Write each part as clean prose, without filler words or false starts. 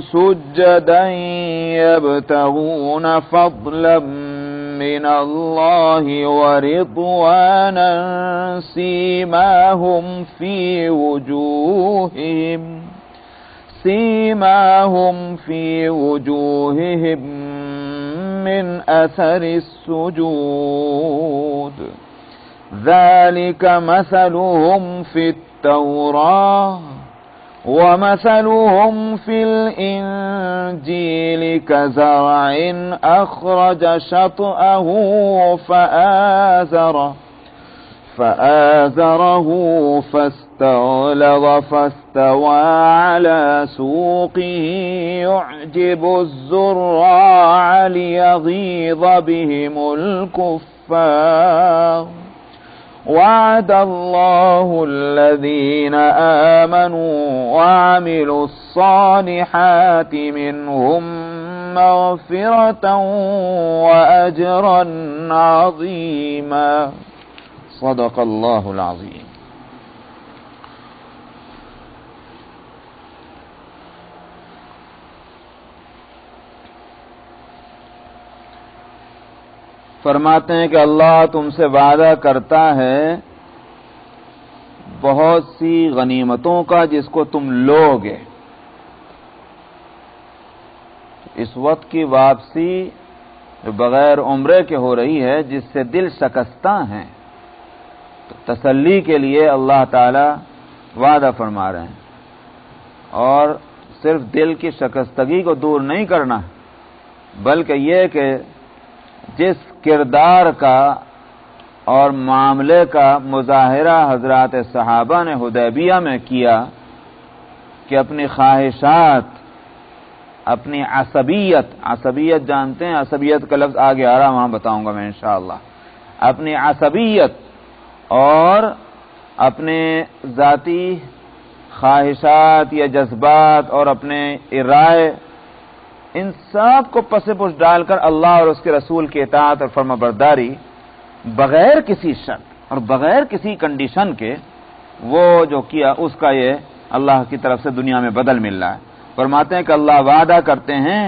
سجدا يبتغون فضلا من الله ورضوانا سيماهم في وجوههم من أثر السجود ذلك مثلهم في التوراة ومثلهم في الإنجيل كزرع أخرج شطأه فآزره فاستغلظ فاستوى على سوقه يعجب الزراع ليغيظ بهم الكفار وعد الله الذين آمنوا وعملوا الصالحات منهم مغفرة وأجرا عظيما صدق الله العظيم. فرماتے ہیں کہ اللہ تم سے وعدہ کرتا ہے بہت سی غنیمتوں کا جس کو تم لوگے. اس وقت کی واپسی بغیر عمرے کے ہو رہی ہے جس سے دل شکستہ ہیں، تو تسلی کے لیے اللہ تعالی وعدہ فرما رہے ہیں، اور صرف دل کی شکستگی کو دور نہیں کرنا بلکہ یہ کہ جس کردار کا اور معاملے کا مظاہرہ حضرات صحابہ نے حدیبیہ میں کیا کہ اپنی خواہشات، اپنی عصبیت جانتے ہیں، عصبیت کا لفظ آگے آ رہا وہاں بتاؤں گا میں انشاءاللہ، اپنی عصبیت اور اپنے ذاتی خواہشات یا جذبات اور اپنے ارائے، ان سب کو پس پش ڈال کر اللہ اور اس کے رسول کی اطاعت اور فرما برداری بغیر کسی شرط اور بغیر کسی کنڈیشن کے وہ جو کیا، اس کا یہ اللہ کی طرف سے دنیا میں بدل مل رہا ہے. فرماتے ہیں کہ اللہ وعدہ کرتے ہیں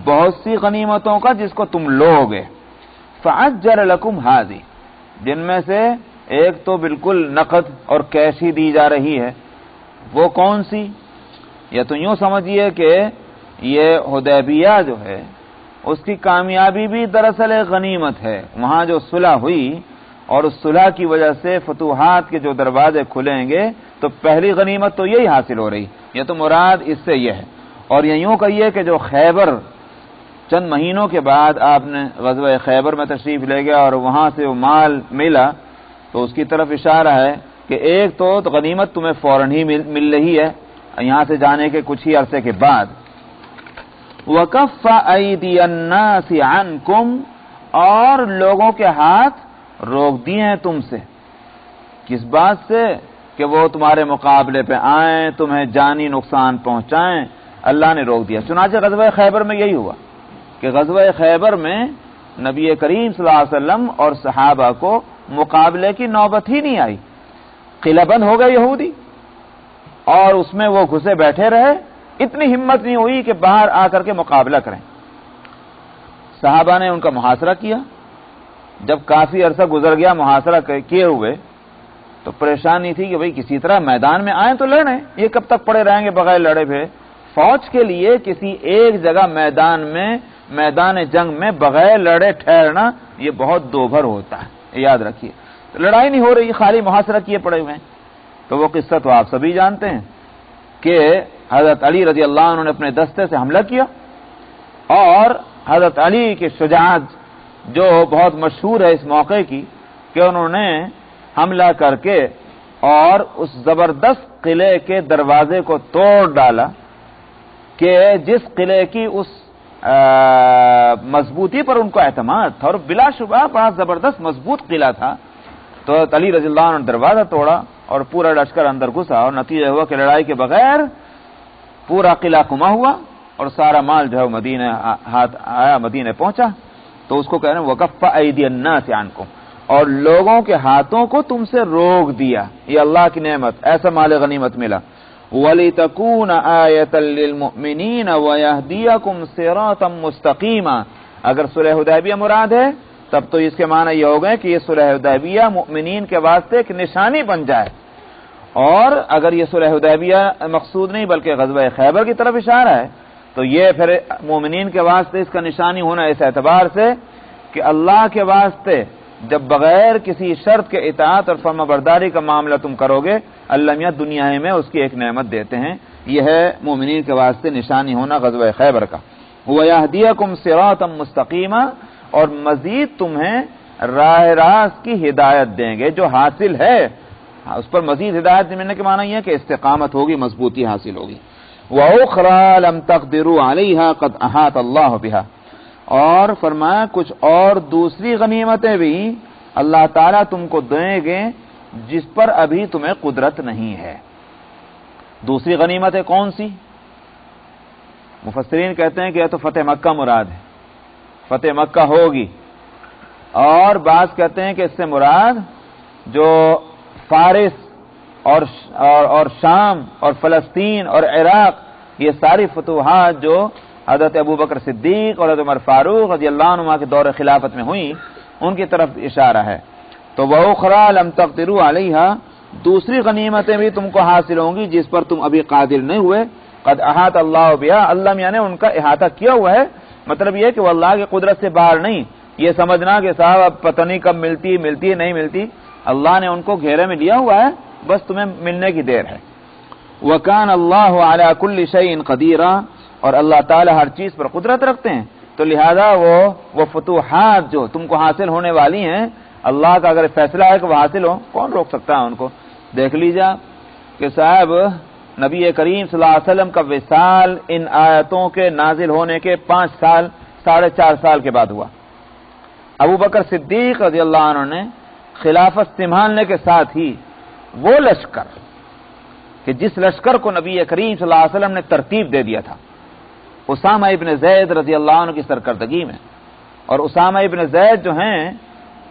بہت سی غنیمتوں کا جس کو تم لوگے. فَعَجَّلَ لَكُمْ هَذِهِ، جن میں سے ایک تو بالکل نقد اور کیش ہی دی جا رہی ہے. وہ کون سی؟ یا تو یوں سمجھیے کہ یہ حدیبیہ جو ہے اس کی کامیابی بھی دراصل ایک غنیمت ہے. وہاں جو صلح ہوئی اور اس صلح کی وجہ سے فتوحات کے جو دروازے کھلیں گے تو پہلی غنیمت تو یہی حاصل ہو رہی. یہ تو مراد اس سے یہ ہے. اور یہ یوں کہیے کہ جو خیبر چند مہینوں کے بعد آپ نے غزوہ خیبر میں تشریف لے گیا اور وہاں سے وہ مال ملا، تو اس کی طرف اشارہ ہے کہ ایک تو غنیمت تمہیں فوراً ہی مل رہی ہے یہاں سے جانے کے کچھ ہی عرصے کے بعد. وَكَفَّ أَيْدِيَ النَّاسِ عَنْكُمْ، اور لوگوں کے ہاتھ روک دیے ہیں تم سے. کس بات سے؟ کہ وہ تمہارے مقابلے پہ آئیں، تمہیں جانی نقصان پہنچائیں، اللہ نے روک دیا. چنانچہ غزوہ خیبر میں یہی ہوا کہ غزوہ خیبر میں نبی کریم صلی اللہ علیہ وسلم اور صحابہ کو مقابلے کی نوبت ہی نہیں آئی. قلعہ بند ہو گئے یہودی اور اس میں وہ گھسے بیٹھے رہے، اتنی ہمت نہیں ہوئی کہ باہر آ کر کے مقابلہ کریں. صحابہ نے ان کا محاصرہ کیا. جب کافی عرصہ گزر گیا محاصرہ کیے ہوئے تو پریشانی تھی کہ بھئی کسی طرح میدان میں آئیں تو لڑیں، یہ کب تک پڑے رہیں گے بغیر لڑے پھر. فوج کے لیے کسی ایک جگہ میدان جنگ میں بغیر لڑے ٹھہرنا یہ بہت دوبھر ہوتا ہے، یاد رکھیے. لڑائی نہیں ہو رہی، خالی محاصرہ کیے پڑے ہوئے ہیں. تو وہ قصہ تو آپ سبھی جانتے ہیں کہ حضرت علی رضی اللہ عنہ نے اپنے دستے سے حملہ کیا اور حضرت علی کی شجاعت جو بہت مشہور ہے اس موقع کی کہ انہوں نے حملہ کر کے اور اس زبردست قلعے کے دروازے کو توڑ ڈالا کہ جس قلعے کی اس مضبوطی پر ان کو اعتماد تھا اور بلا شبہ بڑا زبردست مضبوط قلعہ تھا. تو علی رضی اللہ عنہ نے دروازہ توڑا اور پورا لشکر اندر گھسا اور نتیجہ ہوا کہ لڑائی کے بغیر پورا قلعہ کما ہوا اور سارا مال جو ہے مدینہ ہاتھ آیا، مدینہ پہنچا. تو اس کو کہہ رہے ہیں وَكَفَّ أَيْدِيَ النَّاسِ عَنْكُمْ، اور لوگوں کے ہاتھوں کو تم سے روک دیا. یہ اللہ کی نعمت، ایسا مال غنیمت ملا. وَلِتَكُونَ آیَةً لِّلْمُؤْمِنِينَ وَيَهْدِيَكُمْ صِرَاطًا مُسْتَقِيمًا. اگر صلح حدیبیہ مراد ہے تب تو اس کے معنی یہ ہو گئے کہ یہ صلح حدیبیہ مؤمنین کے واسطے ایک نشانی بن جائے، اور اگر یہ صلح حدیبیہ مقصود نہیں بلکہ غزوہ خیبر کی طرف اشارہ ہے تو یہ پھر مومنین کے واسطے اس کا نشانی ہونا اس اعتبار سے کہ اللہ کے واسطے جب بغیر کسی شرط کے اطاعت اور فرما برداری کا معاملہ تم کرو گے، اللہ میاں دنیا میں اس کی ایک نعمت دیتے ہیں. یہ ہے مومنین کے واسطے نشانی ہونا غزوہ خیبر کا. وَيَهْدِيَكُمْ صِرَاطًا مُسْتَقِيمًا، اور مزید تمہیں راہ راست کی ہدایت دیں گے جو حاصل ہے. اس پر مزید ہدایت ملنے کے معنی یہ ہے کہ استقامت ہوگی، مضبوطی حاصل ہوگی. وَأُخْرَى لَمْ تَقْدِرُوا عَلَيْهَا قَدْ أَحَاطَ اللَّهُ بِهَا، اور فرمایا کچھ اور دوسری غنیمتیں بھی اللہ تعالیٰ تم کو دیں گے جس پر ابھی تمہیں قدرت نہیں ہے. دوسری غنیمتیں کون سی؟ مفسرین کہتے ہیں کہ یہ تو فتح مکہ مراد ہے، فتح مکہ ہوگی، اور بعض کہتے ہیں کہ اس سے مراد جو فارس اور شام اور فلسطین اور عراق، یہ ساری فتوحات جو حضرت ابوبکر صدیق اور حضرت عمر فاروق رضی اللہ عنہما کے دور خلافت میں ہوئی، ان کی طرف اشارہ ہے. تو وَأُخْرَى لَمْ تَقْدِرُوا عَلَيْهَا، دوسری غنیمتیں بھی تم کو حاصل ہوں گی جس پر تم ابھی قادر نہیں ہوئے. قد احاط اللہ بہا، اللہ میاں نے ان کا احاطہ کیا ہوا ہے. مطلب یہ کہ وہ اللہ کی قدرت سے باہر نہیں، یہ سمجھنا کہ صاحب اب پتہ نہیں کب ملتی نہیں ملتی، اللہ نے ان کو گھیرے میں لیا ہوا ہے، بس تمہیں ملنے کی دیر ہے. وَكَانَ اللَّهُ عَلَى كُلِّ شَيْءٍ قَدِيرًا، اور اللہ تعالیٰ ہر چیز پر قدرت رکھتے ہیں، تو لہذا وہ فتوحات جو تم کو حاصل ہونے والی ہیں، اللہ کا اگر فیصلہ ہے کہ وہ حاصل ہو، کون روک سکتا ہے ان کو؟ دیکھ لیجیے کہ صاحب نبی کریم صلی اللہ علیہ وسلم کا وصال ان آیتوں کے نازل ہونے کے 5 سال 4.5 سال کے بعد ہوا. ابوبکر صدیق رضی اللہ عنہ نے خلافت سنبھالنے کے ساتھ ہی وہ لشکر کہ جس لشکر کو نبی کریم صلی اللہ علیہ وسلم نے ترتیب دے دیا تھا، اسامہ ابن زید رضی اللہ عنہ کی سرکردگی میں، اور اسامہ ابن زید جو ہیں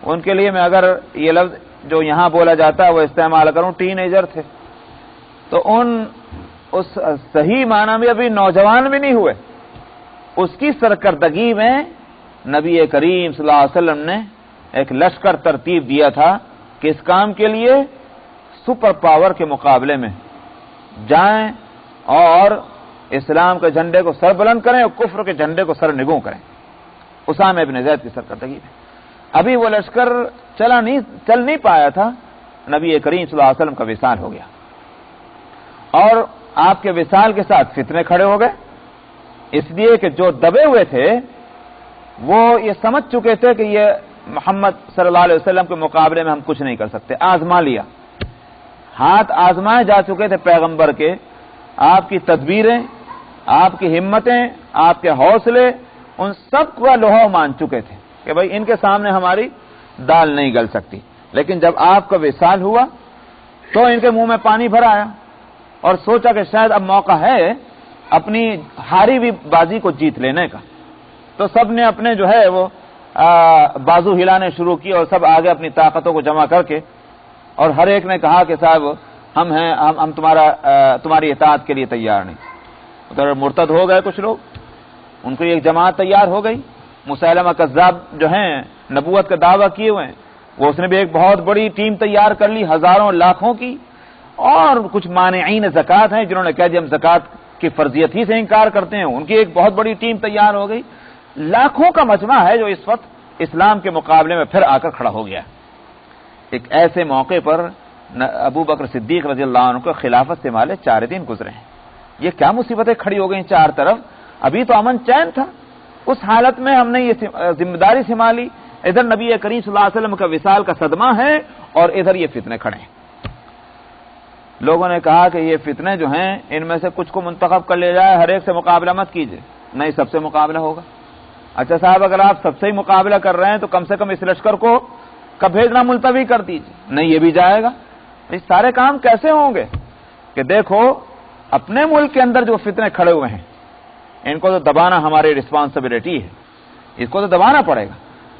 ان کے لیے میں اگر یہ لفظ جو یہاں بولا جاتا ہے وہ استعمال کروں، ٹین ایجر تھے، تو اس صحیح معنی میں ابھی نوجوان بھی نہیں ہوئے. اس کی سرکردگی میں نبی کریم صلی اللہ علیہ وسلم نے ایک لشکر ترتیب دیا تھا کہ اس کام کے لیے سپر پاور کے مقابلے میں جائیں اور اسلام کے جھنڈے کو سر بلند کریں اور کفر کے جھنڈے کو سر نگوں کریں. اسامہ ابن زید کی سرکردگی میں ابھی وہ لشکر چل نہیں پایا تھا، نبی کریم صلی اللہ علیہ وسلم کا وصال ہو گیا، اور آپ کے وصال کے ساتھ فتنے کھڑے ہو گئے، اس لیے کہ جو دبے ہوئے تھے وہ یہ سمجھ چکے تھے کہ یہ محمد صلی اللہ علیہ وسلم کے مقابلے میں ہم کچھ نہیں کر سکتے. آزما لیا، ہاتھ آزمائے جا چکے تھے پیغمبر کے، آپ کی تدبیریں، آپ کی ہمتیں، آپ کے حوصلے، ان سب کا لوہا مان چکے تھے کہ بھائی ان کے سامنے ہماری دال نہیں گل سکتی. لیکن جب آپ کا وصال ہوا تو ان کے منہ میں پانی بھر آیا اور سوچا کہ شاید اب موقع ہے اپنی ہاری ہوئی بازی کو جیت لینے کا. تو سب نے اپنے جو ہے وہ بازو ہلانے شروع کی اور سب آگے اپنی طاقتوں کو جمع کر کے، اور ہر ایک نے کہا کہ صاحب ہم تمہاری اطاعت کے لیے تیار نہیں. ادھر مرتد ہو گئے کچھ لوگ، ان کو ایک جماعت تیار ہو گئی. مسیلمہ کذاب جو ہیں نبوت کا دعویٰ کیے ہوئے ہیں، وہ اس نے بھی ایک بہت بڑی ٹیم تیار کر لی، ہزاروں لاکھوں کی. اور کچھ مانعین زکوٰۃ ہیں جنہوں نے کہا جی ہم زکوٰۃ کی فرضیت ہی سے انکار کرتے ہیں، ان کی ایک بہت بڑی ٹیم تیار ہو گئی. لاکھوں کا مجمع ہے جو اس وقت اسلام کے مقابلے میں پھر آ کر کھڑا ہو گیا. ایک ایسے موقع پر ابوبکر صدیق رضی اللہ عنہ کو خلافت سے مالے 4 دن گزرے ہیں. یہ کیا مصیبتیں کھڑی ہو گئیں چار طرف. ابھی تو امن چین تھا، اس حالت میں ہم نے یہ ذمہ داری سنبھالی. ادھر نبی کریم صلی اللہ علیہ وسلم کا وصال کا صدمہ ہے اور ادھر یہ فتنے کھڑے ہیں. لوگوں نے کہا کہ یہ فتنے جو ہیں ان میں سے کچھ کو منتخب کر لیا جائے، ہر ایک سے مقابلہ مت کیجیے. نہیں، سب سے مقابلہ ہوگا. اچھا صاحب اگر آپ سب سے ہی مقابلہ کر رہے ہیں تو کم سے کم اس لشکر کو کب بھیجنا ملتوی کر دیجیے. نہیں، یہ بھی جائے گا. اس سارے کام کیسے ہوں گے کہ دیکھو اپنے ملک کے اندر جو فتنے کھڑے ہوئے ہیں ان کو تو دبانا ہماری رسپانسبلٹی ہے، اس کو تو دبانا پڑے گا.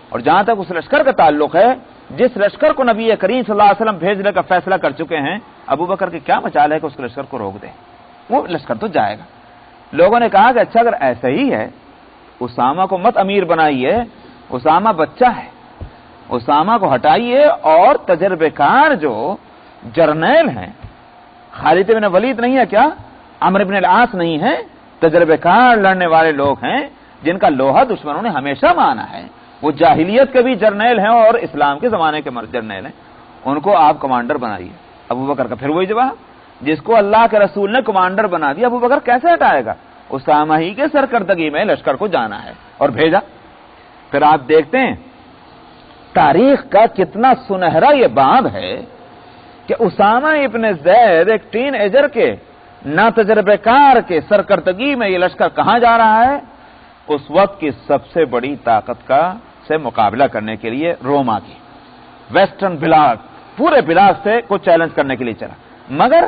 اور جہاں تک اس لشکر کا تعلق ہے، جس لشکر کو نبی کریم صلی اللہ علیہ وسلم بھیجنے کا فیصلہ کر چکے ہیں، ابوبکر کی کیا مچال ہے کہ اس لشکر کو روک دیں. وہ لشکر تو جائے گا۔ لوگوں نے کہا کہ اچھا اگر ایسا ہی ہے اسامہ کو مت امیر بنائیے، اسامہ بچہ ہے، اسامہ کو ہٹائیے اور تجربے کار جو جرنیل ہیں، خالد بن ولید نہیں ہے کیا، عمرو بن العاص نہیں ہے، تجربے کار لڑنے والے لوگ ہیں جن کا لوہا دشمنوں نے ہمیشہ مانا ہے، وہ جاہلیت کے بھی جرنیل ہیں اور اسلام کے زمانے کے جرنیل ہیں، ان کو آپ کمانڈر بنائیے۔ ابو بکر کا پھر وہی جواب، جس کو اللہ کے رسول نے کمانڈر بنا دیا ابو بکر کیسے ہٹائے گا؟ اسامہ ہی کے سرکردگی میں لشکر کو جانا ہے اور بھیجا۔ پھر آپ دیکھتے ہیں تاریخ کا کتنا سنہرا یہ باب ہے کہ اسامہ ابن زید ایک ٹین ایجر کے ناتجربے کار کے سرکردگی میں یہ لشکر کہاں جا رہا ہے؟ اس وقت کی سب سے بڑی طاقت کا سے مقابلہ کرنے کے لیے روما کی، ویسٹرن بلاک، پورے بلاک سے کو چیلنج کرنے کے لیے چلا۔ مگر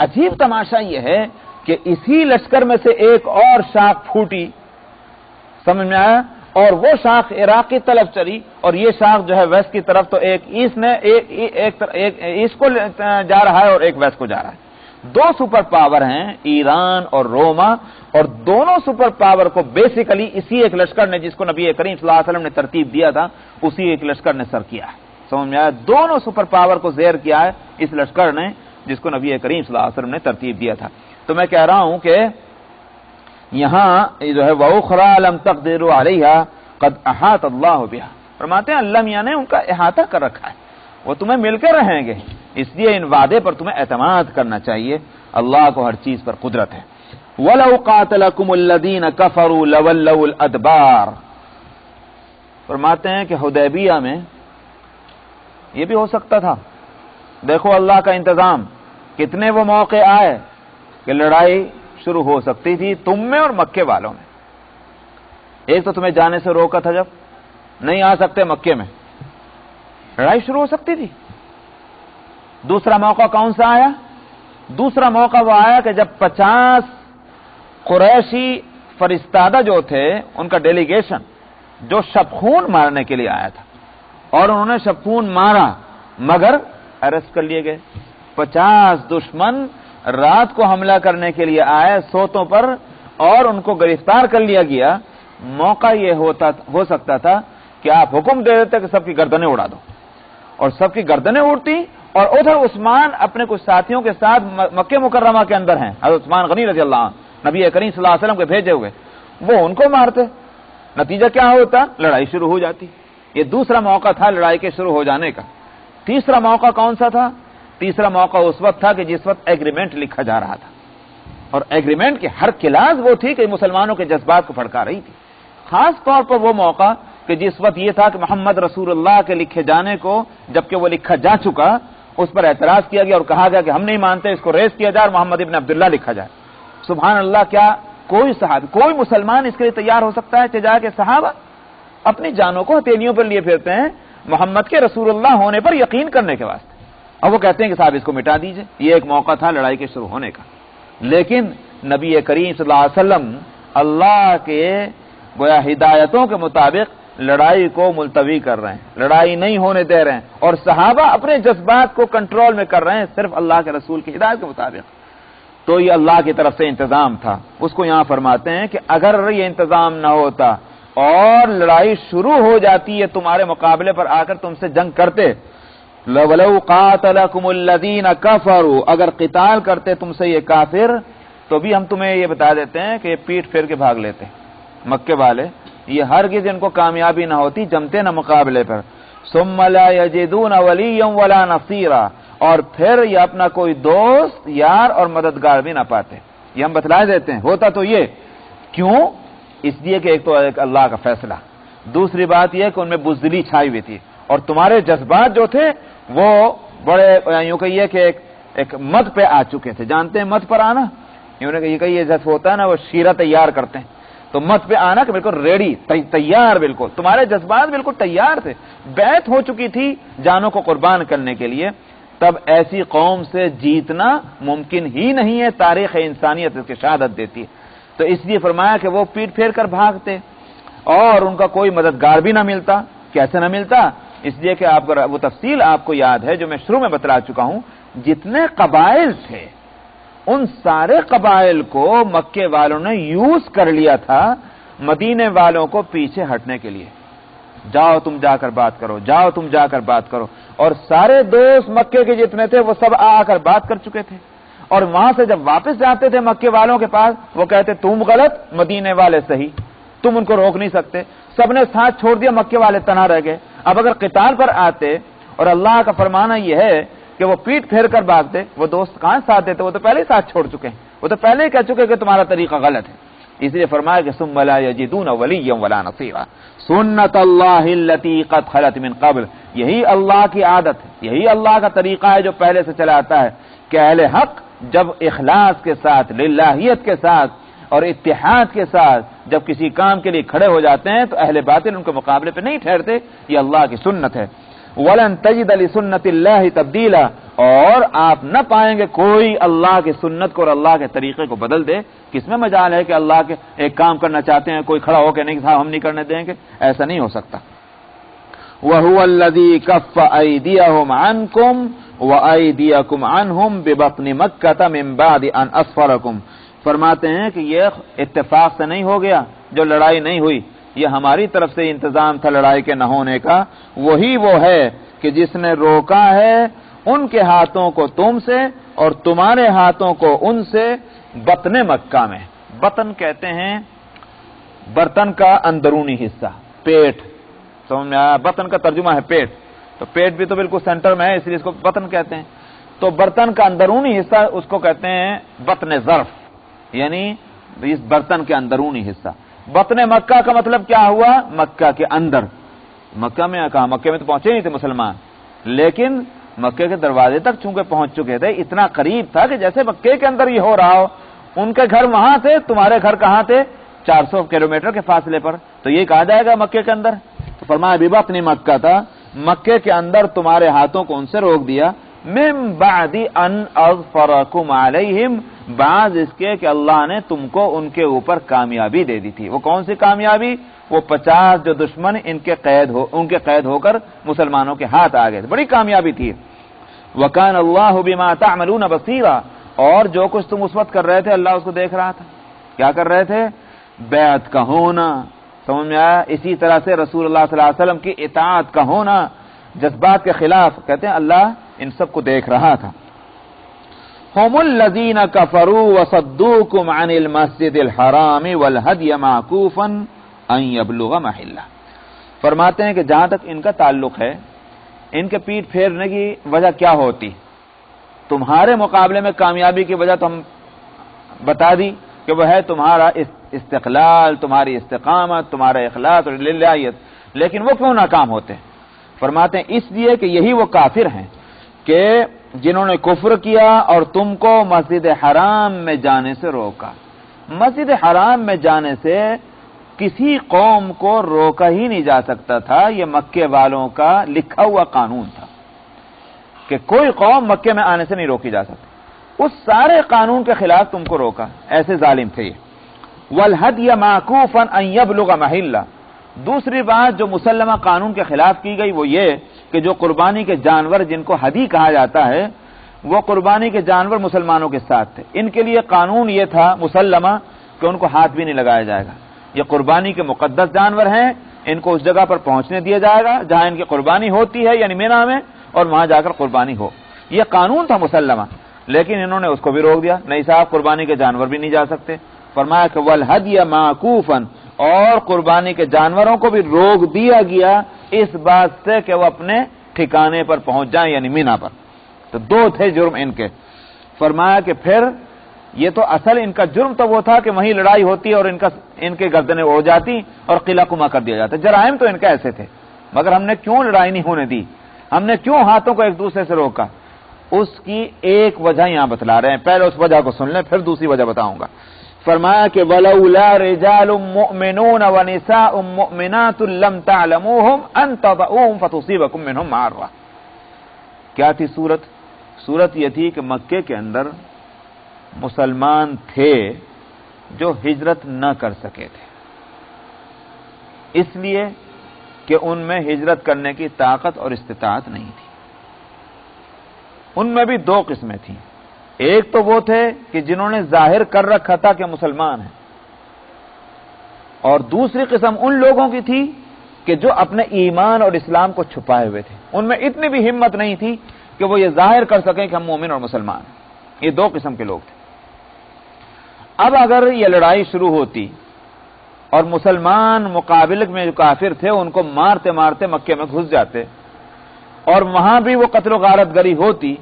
عجیب تماشا یہ ہے کہ اسی لشکر میں سے ایک اور شاخ پھوٹی، سمجھ میں آیا، اور وہ شاخ عراق کی طرف چلی اور یہ شاخ جو ہے ویسٹ کی طرف، تو ایک ایسٹ کو جا رہا ہے اور ایک ویسٹ کو جا رہا ہے۔ دو سپر پاور ہیں ایران اور روما، اور دونوں سپر پاور کو بیسیکلی اسی ایک لشکر نے، جس کو نبی کریم صلی اللہ علیہ وسلم نے ترتیب دیا تھا، اسی ایک لشکر نے سر کیا ہے۔ سمجھ میں آیا، دونوں سپر پاور کو زیر کیا ہے اس لشکر نے جس کو نبی کریم صلی اللہ علیہ وسلم نے ترتیب دیا تھا۔ تو میں کہہ رہا ہوں کہ یہاں جو ہے وَأُخْرَىٰ لَمْ تَقْدِرُوا عَلَيْهَا قَدْ أَحَاطَ اللَّهُ بِهَا، فرماتے ہیں اللہ میاں نے ان کا احاطہ کر رکھا ہے، وہ تمہیں مل کر رہیں گے، اس لیے ان وعدے پر تمہیں اعتماد کرنا چاہیے، اللہ کو ہر چیز پر قدرت ہے۔ وَلَوْ قَاتَلَكُمُ الَّذِينَ كَفَرُوا لَوَلَّوُا الْأَدْبَارَ، فرماتے ہیں کہ حدیبیہ میں یہ بھی ہو سکتا تھا، دیکھو اللہ کا انتظام، کتنے وہ موقع آئے کہ لڑائی شروع ہو سکتی تھی تم میں اور مکے والوں میں۔ ایک تو تمہیں جانے سے روکا تھا، جب نہیں آ سکتے مکے میں، لڑائی شروع ہو سکتی تھی۔ دوسرا موقع کون سا آیا؟ دوسرا موقع وہ آیا کہ جب 50 قریشی فرستادہ جو تھے، ان کا ڈیلیگیشن جو شبخون مارنے کے لیے آیا تھا، اور انہوں نے شبخون مارا مگر اریسٹ کر لیے گئے۔ 50 دشمن رات کو حملہ کرنے کے لیے آئے سوتوں پر اور ان کو گرفتار کر لیا گیا۔ موقع یہ ہو سکتا تھا کہ آپ حکم دے دیتے کہ سب کی گردنیں اڑا دو، اور سب کی گردنیں اڑتی، اور ادھر عثمان اپنے کچھ ساتھیوں کے ساتھ مکہ مکرمہ کے اندر ہیں، حضرت عثمان غنی رضی اللہ عنہ، نبی کریم صلی اللہ علیہ وسلم کے بھیجے ہوئے، وہ ان کو مارتے، نتیجہ کیا ہوتا؟ لڑائی شروع ہو جاتی۔ یہ دوسرا موقع تھا لڑائی کے شروع ہو جانے کا۔ تیسرا موقع کون سا تھا؟ تیسرا موقع اس وقت تھا کہ جس وقت ایگریمنٹ لکھا جا رہا تھا، اور ایگریمنٹ کی ہر کلاس وہ تھی کہ مسلمانوں کے جذبات کو بھڑکا رہی تھی۔ خاص طور پر وہ موقع کہ جس وقت یہ تھا کہ محمد رسول اللہ کے لکھے جانے کو، جبکہ وہ لکھا جا چکا، اس پر اعتراض کیا گیا اور کہا گیا کہ ہم نہیں مانتے، اس کو ریز کیا جائے اور محمد ابن عبداللہ لکھا جائے۔ سبحان اللہ، کیا کوئی صحابی، کوئی مسلمان اس کے لیے تیار ہو سکتا ہے؟ چجا کے صحابہ اپنی جانوں کو ہتھیلیوں پر لیے پھرتے ہیں محمد کے رسول اللہ ہونے پر یقین کرنے کے واسطے، اور وہ کہتے ہیں کہ صاحب اس کو مٹا دیجئے۔ یہ ایک موقع تھا لڑائی کے شروع ہونے کا، لیکن نبی کریم صلی اللہ علیہ وسلم اللہ کے گویا ہدایتوں کے مطابق لڑائی کو ملتوی کر رہے ہیں، لڑائی نہیں ہونے دے رہے ہیں، اور صحابہ اپنے جذبات کو کنٹرول میں کر رہے ہیں صرف اللہ کے رسول کی ہدایت کے مطابق۔ تو یہ اللہ کی طرف سے انتظام تھا۔ اس کو یہاں فرماتے ہیں کہ اگر یہ انتظام نہ ہوتا اور لڑائی شروع ہو جاتی ہے تمہارے مقابلے پر آ کر تم سے جنگ کرتے، لَوَلَوْ قَاتَلَكُمُ الَّذِينَ كَفَرُوا، اگر قتال کرتے تم سے یہ کافر، تو بھی ہم تمہیں یہ بتا دیتے ہیں کہ یہ پیٹ پھیر کے بھاگ لیتے مکے والے، یہ ہرگز ان کو کامیابی نہ ہوتی، جمتے نہ مقابلے پر۔ ثُمَّ لَا يَجِدُونَ وَلِيًّا وَلَا نَصِيرًا، اور پھر یہ اپنا کوئی دوست، یار اور مددگار بھی نہ پاتے۔ یہ ہم بتلا دیتے ہیں، ہوتا تو یہ کیوں؟ اس لیے کہ ایک تو ایک اللہ کا فیصلہ، دوسری بات یہ کہ ان میں بزدلی چھائی ہوئی تھی، اور تمہارے جذبات جو تھے وہ بڑے یوں کہیے کہ ایک مد پہ آ چکے تھے۔ جانتے ہیں مد پر آنا؟ یوں کہ یہ جذب ہوتا ہے نا، وہ شیرہ تیار کرتے ہیں، تو مد پہ آنا کہ بالکل ریڈی، تیار، بالکل تمہارے جذبات بالکل تیار تھے، بیعت ہو چکی تھی جانوں کو قربان کرنے کے لیے۔ تب ایسی قوم سے جیتنا ممکن ہی نہیں ہے، تاریخ انسانیت اس کی شہادت دیتی ہے۔ تو اس لیے فرمایا کہ وہ پیٹ پھیر کر بھاگتے اور ان کا کوئی مددگار بھی نہ ملتا۔ کیسے نہ ملتا؟ اس لیے کہ آپ وہ تفصیل آپ کو یاد ہے جو میں شروع میں بتلا چکا ہوں، جتنے قبائل تھے ان سارے قبائل کو مکے والوں نے یوز کر لیا تھا مدینے والوں کو پیچھے ہٹنے کے لیے. جاؤ تم جا کر بات کرو، جاؤ تم جا کر بات کرو. اور سارے دوست مکے کے جتنے تھے وہ سب آ کر بات کر چکے تھے، اور وہاں سے جب واپس جاتے تھے مکے والوں کے پاس، وہ کہتے تم غلط، مدینے والے صحیح، تم ان کو روک نہیں سکتے. سب نے ساتھ چھوڑ دیا، مکے والے تنہا رہ گئے. اب اگر قتال پر آتے اور اللہ کا فرمانا یہ ہے کہ وہ پیٹ پھیر کر بھاگتے، وہ دوست کہاں ساتھ دیتے؟ وہ تو پہلے ہی ساتھ چھوڑ چکے ہیں، وہ تو پہلے ہی کہہ چکے کہ تمہارا طریقہ غلط ہے. اس لیے فرمایا کہ ثم لا یجدون ولیا ولا نصیرا سنت اللہ التی قد خلت من قبل. یہی اللہ کی عادت ہے، یہی اللہ کا طریقہ ہے جو پہلے سے چلا آتا ہے کہ اہل حق جب اخلاص کے ساتھ، للہیت کے ساتھ اور اتحاد کے ساتھ جب کسی کام کے لیے کھڑے ہو جاتے ہیں تو اہل باطل ان کے مقابلے پہ نہیں ٹھہرتے. یہ اللہ کی سنت ہے. وَلَن تَجِدَ لِسُنَّتِ اللَّهِ تَبْدِيلًا، اور آپ نہ پائیں گے کوئی اللہ کی سنت کو اور اللہ کے طریقے کو بدل دے. کس میں مجال ہے کہ اللہ کے ایک کام کرنا چاہتے ہیں، کوئی کھڑا ہو کے نہیں صاحب ہم نہیں کرنے دیں گے؟ ایسا نہیں ہو سکتا. وَهُوَ الَّذِي كَفَّ أَيْدِيَهُمْ عَنْكُمْ وَأَيْدِيَكُمْ عَنْهُمْ بِبَطْنِ مَكَّةَ مِنْ بَعْدِ أَنْ أَصْفَرَكُمْ. فرماتے ہیں کہ یہ اتفاق سے نہیں ہو گیا جو لڑائی نہیں ہوئی، یہ ہماری طرف سے انتظام تھا لڑائی کے نہ ہونے کا. وہی وہ ہے کہ جس نے روکا ہے ان کے ہاتھوں کو تم سے اور تمہارے ہاتھوں کو ان سے بطن مکہ میں. بطن کہتے ہیں برتن کا اندرونی حصہ، پیٹ. سمجھ میں آیا؟ بطن کا ترجمہ ہے پیٹ، تو پیٹ بھی تو بالکل سینٹر میں ہے، اس لیے اس کو بطن کہتے ہیں. تو برتن کا اندرونی حصہ اس کو کہتے ہیں بطن ظرف، یعنی اس برتن کے اندرونی حصہ. بطن مکہ کا مطلب کیا ہوا؟ مکہ کے اندر. مکہ میں کہا، مکہ میں تو پہنچے نہیں تھے مسلمان، لیکن مکے کے دروازے تک چونکہ پہنچ چکے تھے، اتنا قریب تھا کہ جیسے مکے کے اندر یہ ہو رہا ہو. ان کے گھر وہاں تھے، تمہارے گھر کہاں تھے؟ 400 کلومیٹر کے فاصلے پر. تو یہ کہا جائے گا مکے کے اندر. تو فرمایا ببطن مکہ تھا، مکے کے اندر تمہارے ہاتھوں کو ان سے روک دیا. من بعد ان اظفرکم علیہم، بعض اس کے کہ اللہ نے تم کو ان کے اوپر کامیابی دے دی تھی. وہ کون سی کامیابی؟ وہ 50 جو دشمن ان کے قید ہو کر مسلمانوں کے ہاتھ آ گئے، بڑی کامیابی تھی. وَكَانَ اللَّهُ بِمَا تَعْمَلُونَ بَصِيرًا، اور جو کچھ تم اس وقت کر رہے تھے اللہ اس کو دیکھ رہا تھا. کیا کر رہے تھے؟ بیعت کا ہونا. سمجھ میں آیا؟ اسی طرح سے رسول اللہ صلی اللہ علیہ وسلم کی اطاعت کا ہونا، جذبات کے خلاف. کہتے ہیں اللہ ان سب کو دیکھ رہا تھا. هم الذين كفروا وصدوكم عن المسجد الحرام والهدي معكوفا ان يبلغ محله. فرماتے ہیں کہ جہاں تک ان کا تعلق ہے، ان کے پیٹ پھیرنے کی وجہ کیا ہوتی؟ تمہارے مقابلے میں کامیابی کی وجہ تو ہم بتا دی کہ وہ ہے تمہارا استقلال، تمہاری استقامت، تمہارا اخلاص اور للہیت. لیکن وہ کیوں ناکام ہوتے؟ فرماتے ہیں اس لیے کہ یہی وہ کافر ہیں کہ جنہوں نے کفر کیا اور تم کو مسجد حرام میں جانے سے روکا. مسجد حرام میں جانے سے کسی قوم کو روکا ہی نہیں جا سکتا تھا. یہ مکے والوں کا لکھا ہوا قانون تھا کہ کوئی قوم مکے میں آنے سے نہیں روکی جا سکتی. اس سارے قانون کے خلاف تم کو روکا، ایسے ظالم تھے یہ. والہدی معکوفا ان یبلغ محلہ. دوسری بات جو مسلمہ قانون کے خلاف کی گئی وہ یہ کہ جو قربانی کے جانور جن کو ہدی کہا جاتا ہے، وہ قربانی کے جانور مسلمانوں کے ساتھ تھے. ان کے لیے قانون یہ تھا مسلمہ کہ ان کو ہاتھ بھی نہیں لگایا جائے گا. یہ قربانی کے مقدس جانور ہیں، ان کو اس جگہ پر پہنچنے دیا جائے گا جہاں ان کی قربانی ہوتی ہے، یعنی مینا میں، اور وہاں جا کر قربانی ہو. یہ قانون تھا مسلمہ، لیکن انہوں نے اس کو بھی روک دیا. نہیں صاحب، قربانی کے جانور بھی نہیں جا سکتے. فرمایا کہ والہدی معکوفا، اور قربانی کے جانوروں کو بھی روک دیا گیا اس بات سے کہ وہ اپنے ٹھکانے پر پہنچ جائیں، یعنی مینا پر. تو دو تھے جرم ان کے. فرمایا کہ پھر یہ تو اصل ان کا جرم تو وہ تھا کہ وہیں لڑائی ہوتی اور ان کے گردنیں اڑ جاتی اور قلعہ کما کر دیا جاتا. جرائم تو ان کا ایسے تھے، مگر ہم نے کیوں لڑائی نہیں ہونے دی؟ ہم نے کیوں ہاتھوں کو ایک دوسرے سے روکا؟ اس کی ایک وجہ یہاں بتلا رہے ہیں. پہلے اس وجہ کو سن لیں، پھر دوسری وجہ بتاؤں گا. فرمایا کہ وَلَوْلَا رِجَالٌ مُؤْمِنُونَ وَنِسَاءٌ مُؤْمِنَاتٌ لَمْ تَعْلَمُوهُمْ أَن تَطَئُوهُمْ فَتُصِيبَكُم مِّنْهُم مَّعَرَّةٌ. کیا تھی صورت یہ تھی کہ مکے کے اندر مسلمان تھے جو ہجرت نہ کر سکے تھے، اس لیے کہ ان میں ہجرت کرنے کی طاقت اور استطاعت نہیں تھی. ان میں بھی دو قسمیں تھیں. ایک تو وہ تھے کہ جنہوں نے ظاہر کر رکھا تھا کہ مسلمان ہیں، اور دوسری قسم ان لوگوں کی تھی کہ جو اپنے ایمان اور اسلام کو چھپائے ہوئے تھے، ان میں اتنی بھی ہمت نہیں تھی کہ وہ یہ ظاہر کر سکیں کہ ہم مومن اور مسلمان ہیں۔ یہ دو قسم کے لوگ تھے۔ اب اگر یہ لڑائی شروع ہوتی اور مسلمان مقابل میں جو کافر تھے ان کو مارتے مارتے مکے میں گھس جاتے اور وہاں بھی وہ قتل و غارت گری ہوتی،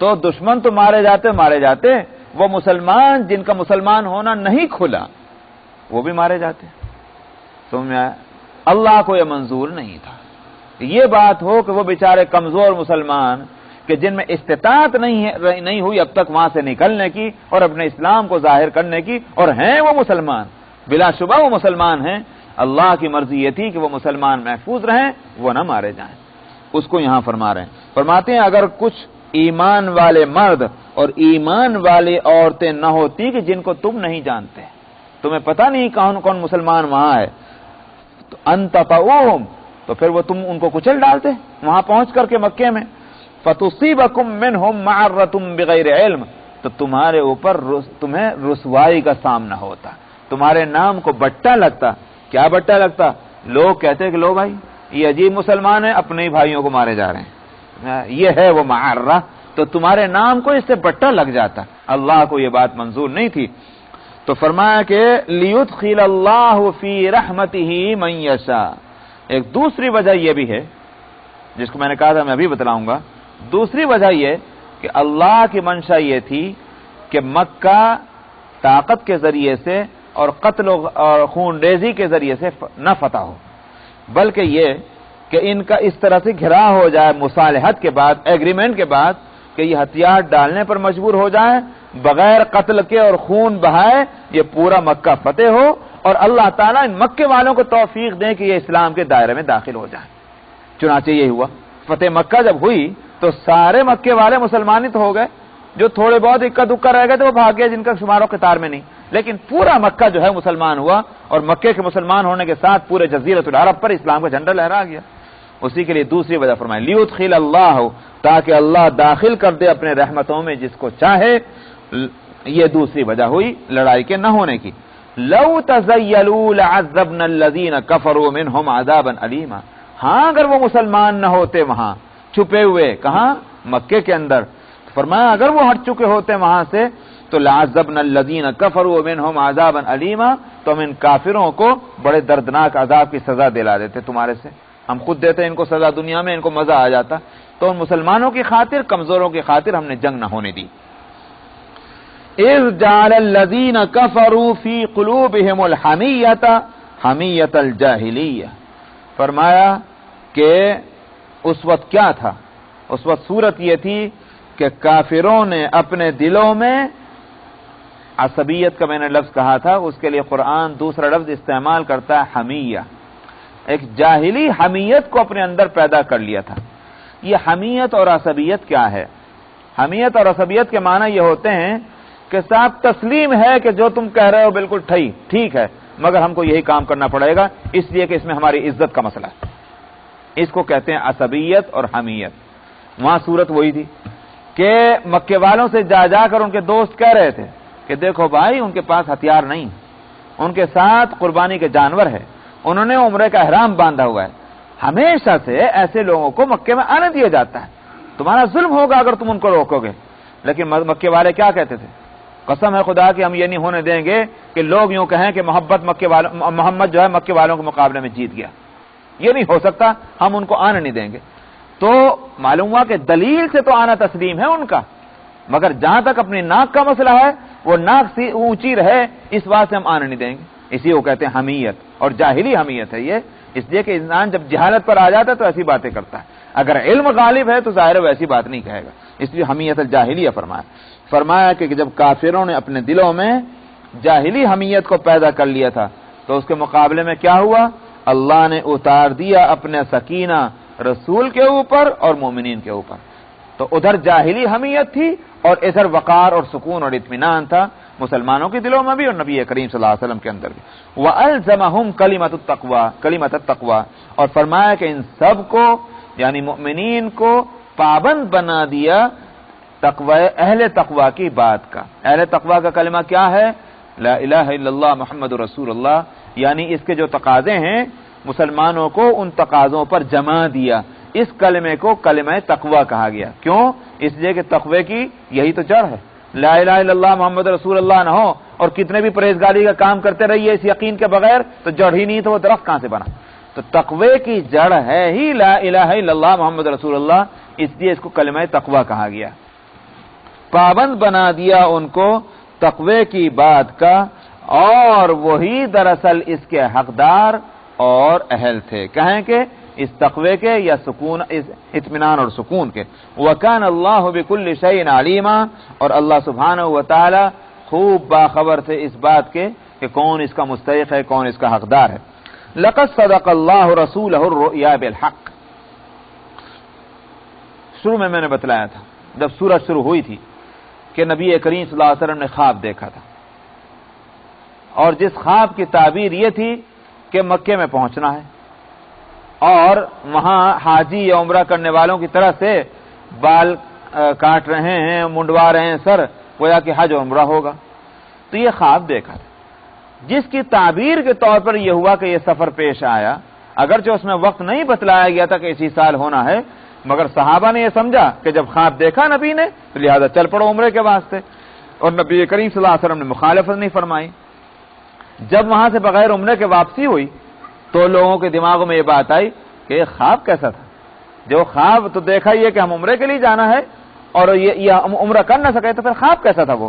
تو دشمن تو مارے جاتے، وہ مسلمان جن کا مسلمان ہونا نہیں کھلا وہ بھی مارے جاتے۔ سمجھ میں آیا؟ اللہ کو یہ منظور نہیں تھا یہ بات ہو کہ وہ بیچارے کمزور مسلمان کہ جن میں استطاعت نہیں ہوئی اب تک وہاں سے نکلنے کی اور اپنے اسلام کو ظاہر کرنے کی، اور ہیں وہ مسلمان، بلا شبہ وہ مسلمان ہیں، اللہ کی مرضی یہ تھی کہ وہ مسلمان محفوظ رہیں، وہ نہ مارے جائیں۔ اس کو یہاں فرما رہے ہیں، فرماتے ہیں اگر کچھ ایمان والے مرد اور ایمان والی عورتیں نہ ہوتی کہ جن کو تم نہیں جانتے، تمہیں پتہ نہیں کون کون مسلمان وہاں ہے، تو انتطعوہم، تو پھر وہ تم ان کو کچل ڈالتے وہاں پہنچ کر کے مکے میں، فتصیبکم منہم معرۃ بغیر علم، تو تمہارے اوپر تمہیں رسوائی کا سامنا ہوتا، تمہارے نام کو بٹا لگتا۔ کیا بٹا لگتا؟ لوگ کہتے کہ لو بھائی یہ عجیب مسلمان ہیں، اپنے ہی بھائیوں کو مارے جا رہے ہیں، یہ ہے وہ معرہ، تو تمہارے نام کو اس سے بٹا لگ جاتا۔ اللہ کو یہ بات منظور نہیں تھی، تو فرمایا کہ لیدخل اللہ فی رحمتہ من یشاء۔ ایک دوسری وجہ یہ بھی ہے جس کو میں نے کہا تھا میں ابھی بتلاؤں گا، دوسری وجہ یہ کہ اللہ کی منشا یہ تھی کہ مکہ طاقت کے ذریعے سے اور قتل اور خون ریزی کے ذریعے سے نہ فتح ہو، بلکہ یہ کہ ان کا اس طرح سے گھرا ہو جائے مصالحت کے بعد، ایگریمنٹ کے بعد، کہ یہ ہتھیار ڈالنے پر مجبور ہو جائیں، بغیر قتل کے اور خون بہائے یہ پورا مکہ فتح ہو، اور اللہ تعالیٰ ان مکے والوں کو توفیق دیں کہ یہ اسلام کے دائرے میں داخل ہو جائیں۔ چنانچہ یہ ہوا، فتح مکہ جب ہوئی تو سارے مکے والے مسلمانت ہو گئے، جو تھوڑے بہت اکا دکا رہ گئے تھے وہ بھاگ گئے جن کا شمار و قطار میں نہیں، لیکن پورا مکہ جو ہے مسلمان ہوا، اور مکے کے مسلمان ہونے کے ساتھ پورے جزیرۃ العرب پر اسلام کا جھنڈا لہرا گیا۔ اسی کے لیے دوسری وجہ فرمائی لیدخل اللہ، تاکہ اللہ داخل کر دے اپنے رحمتوں میں جس کو چاہے، یہ دوسری وجہ ہوئی لڑائی کے نہ ہونے کی۔ لو تزیلوا لعذبنا الذین کفروا منہم عذابا علیما، ہاں اگر وہ مسلمان نہ ہوتے وہاں چھپے ہوئے، کہاں؟ مکے کے اندر، فرمایا اگر وہ ہٹ چکے ہوتے وہاں سے تو لعذبنا الذین کفروا منہم عذابا علیما، تو ہم ان کافروں کو بڑے دردناک عذاب کی سزا دلا دیتے تمہارے سے، ہم خود دیتے ان کو سزا دنیا میں، ان کو مزہ آ جاتا، تو ان مسلمانوں کی خاطر، کمزوروں کی خاطر ہم نے جنگ نہ ہونے دی۔ اذ جعل الذین کفروا فی قلوبہم الحمیۃ حمیۃ الجاہلیہ، فرمایا کہ اس وقت کیا تھا، اس وقت صورت یہ تھی کہ کافروں نے اپنے دلوں میں، عصبیت کا میں نے لفظ کہا تھا، اس کے لیے قرآن دوسرا لفظ استعمال کرتا ہے حمیہ، ایک جاہلی حمیت کو اپنے اندر پیدا کر لیا تھا۔ یہ حمیت اور عصبیت کیا ہے؟ حمیت اور عصبیت کے معنی یہ ہوتے ہیں کہ صاحب تسلیم ہے کہ جو تم کہہ رہے ہو بالکل ٹھیک ہے، مگر ہم کو یہی کام کرنا پڑے گا، اس لیے کہ اس میں ہماری عزت کا مسئلہ ہے۔ اس کو کہتے ہیں عصبیت اور حمیت۔ وہاں صورت وہی تھی کہ مکے والوں سے جا کر ان کے دوست کہہ رہے تھے کہ دیکھو بھائی ان کے پاس ہتھیار نہیں، ان کے ساتھ قربانی کے جانور ہے، انہوں نے عمرے کا احرام باندھا ہوا ہے، ہمیشہ سے ایسے لوگوں کو مکے میں آنے دیا جاتا ہے، تمہارا ظلم ہوگا اگر تم ان کو روکو گے۔ لیکن مکے والے کیا کہتے تھے؟ قسم ہے خدا کہ ہم یہ نہیں ہونے دیں گے کہ لوگ یوں کہیں کہ محمد جو ہے مکے والوں کے مقابلے میں جیت گیا، یہ نہیں ہو سکتا، ہم ان کو آنے نہیں دیں گے۔ تو معلوم ہوا کہ دلیل سے تو آنا تسلیم ہے ان کا، مگر جہاں تک اپنی ناک کا مسئلہ ہے وہ ناک سی اونچی رہے، اس بات سے ہم آنے نہیں دیں گے۔ اسی کو کہتے ہیں حمیت، اور جاہلی حمیت ہے یہ، اس لیے کہ انسان جب جہالت پر آ جاتا ہے تو ایسی باتیں کرتا ہے، اگر علم غالب ہے تو ظاہر ہے ویسی بات نہیں کہے گا، اس لیے حمیت الجاہلیہ فرمایا کہ جب کافروں نے اپنے دلوں میں جاہلی حمیت کو پیدا کر لیا تھا تو اس کے مقابلے میں کیا ہوا؟ اللہ نے اتار دیا اپنے سکینہ رسول کے اوپر اور مومنین کے اوپر۔ تو ادھر جاہلی حمیت تھی اور ادھر وقار اور سکون اور اطمینان تھا مسلمانوں کے دلوں میں بھی اور نبی کریم صلی اللہ علیہ وسلم کے اندر بھی۔ وَأَلْزَمَهُمْ کلمۃ التقویٰ، اور فرمایا کہ ان سب کو یعنی مؤمنین کو پابند بنا دیا تقوی اہل تقوی کی بات کا. اہل تقوی کا کلمہ کیا ہے؟ لا الہ الا اللہ محمد رسول اللہ. یعنی اس کے جو تقاضے ہیں مسلمانوں کو ان تقاضوں پر جمع دیا. اس کلمے کو کلمہ تقوی کہا گیا. کیوں؟ اس لیے کہ تقوی کی یہی تو جڑ ہے. لا الہ الا اللہ محمد رسول اللہ نہ ہو اور کتنے بھی پرہیزگاری کا کام کرتے رہیے اس یقین کے بغیر تو جڑ ہی نہیں تو وہ درخت کہاں سے بنا؟ تو تقوی کی جڑ ہے ہی لا الہ الا اللہ محمد رسول اللہ. اس لیے اس کو کلمہ تقوی کہا گیا. پابند بنا دیا ان کو تقوی کی بات کا اور وہی دراصل اس کے حقدار اور اہل تھے. کہیں کہ اس تقوی کے یا سکون اطمینان اور سکون کے. وَكَانَ اللَّهُ بِكُلِّ شَيْءٍ عَلِيمًا. اور اللہ سبحانہ وتعالی خوب باخبر تھے اس بات کے کہ کون اس کا مستحق ہے کون اس کا حقدار ہے. لَقَدْ صَدَقَ اللَّهُ رَسُولَهُ الرُّؤْيَا بِالْحَقِّ. شروع میں نے بتلایا تھا جب سورج شروع ہوئی تھی کہ نبی کریم صلی اللہ علیہ وسلم نے خواب دیکھا تھا اور جس خواب کی تعبیر یہ تھی کہ مکے میں پہنچنا ہے اور وہاں حاجی یا عمرہ کرنے والوں کی طرح سے بال کاٹ رہے ہیں منڈوا رہے ہیں سر گویا کہ حج و عمرہ ہوگا. تو یہ خواب دیکھا تھا جس کی تعبیر کے طور پر یہ ہوا کہ یہ سفر پیش آیا. اگرچہ اس میں وقت نہیں بتلایا گیا تھا کہ اسی سال ہونا ہے مگر صحابہ نے یہ سمجھا کہ جب خواب دیکھا نبی نے تو لہذا چل پڑو عمرے کے واسطے. اور نبی کریم صلی اللہ علیہ وسلم نے مخالفت نہیں فرمائی. جب وہاں سے بغیر عمرے کے واپسی ہوئی تو لوگوں کے دماغوں میں یہ بات آئی کہ خواب کیسا تھا. جو خواب تو دیکھا یہ کہ ہم عمرے کے لیے جانا ہے اور یہ ہم عمرہ کر نہ سکے تو پھر خواب کیسا تھا وہ.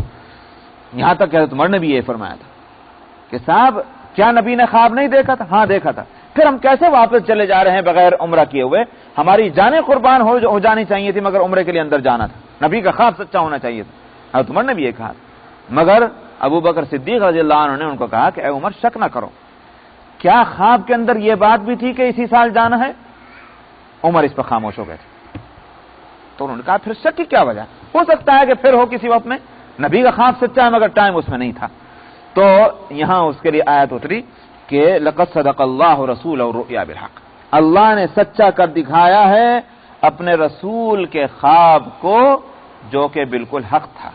یہاں تک کہ عمر نے بھی یہ فرمایا تھا کہ صاحب کیا نبی نے خواب نہیں دیکھا تھا؟ ہاں دیکھا تھا. پھر ہم کیسے واپس چلے جا رہے ہیں بغیر عمرہ کیے ہوئے؟ ہماری جانیں قربان ہو جانی چاہیے تھی مگر عمرے کے لیے اندر جانا تھا. نبی کا خواب سچا ہونا چاہیے تھا. عمر نے بھی یہ کہا مگر ابو بکر صدیق رضی اللہ عنہ نے ان کو کہا کہ اے عمر شک نہ کرو کیا خواب کے اندر یہ بات بھی تھی کہ اسی سال جانا ہے؟ عمر اس پر خاموش ہو گئے تھے. تو انہوں نے کہا پھر شک کی کیا وجہ؟ ہو سکتا ہے کہ پھر ہو کسی وقت میں نبی کا خواب سچا ہے مگر ٹائم اس میں نہیں تھا. تو یہاں اس کے لیے آیت اتری کہ لقد صدق اللہ رسولہ الرؤیا بالحق. اللہ نے سچا کر دکھایا ہے اپنے رسول کے خواب کو جو کہ بالکل حق تھا.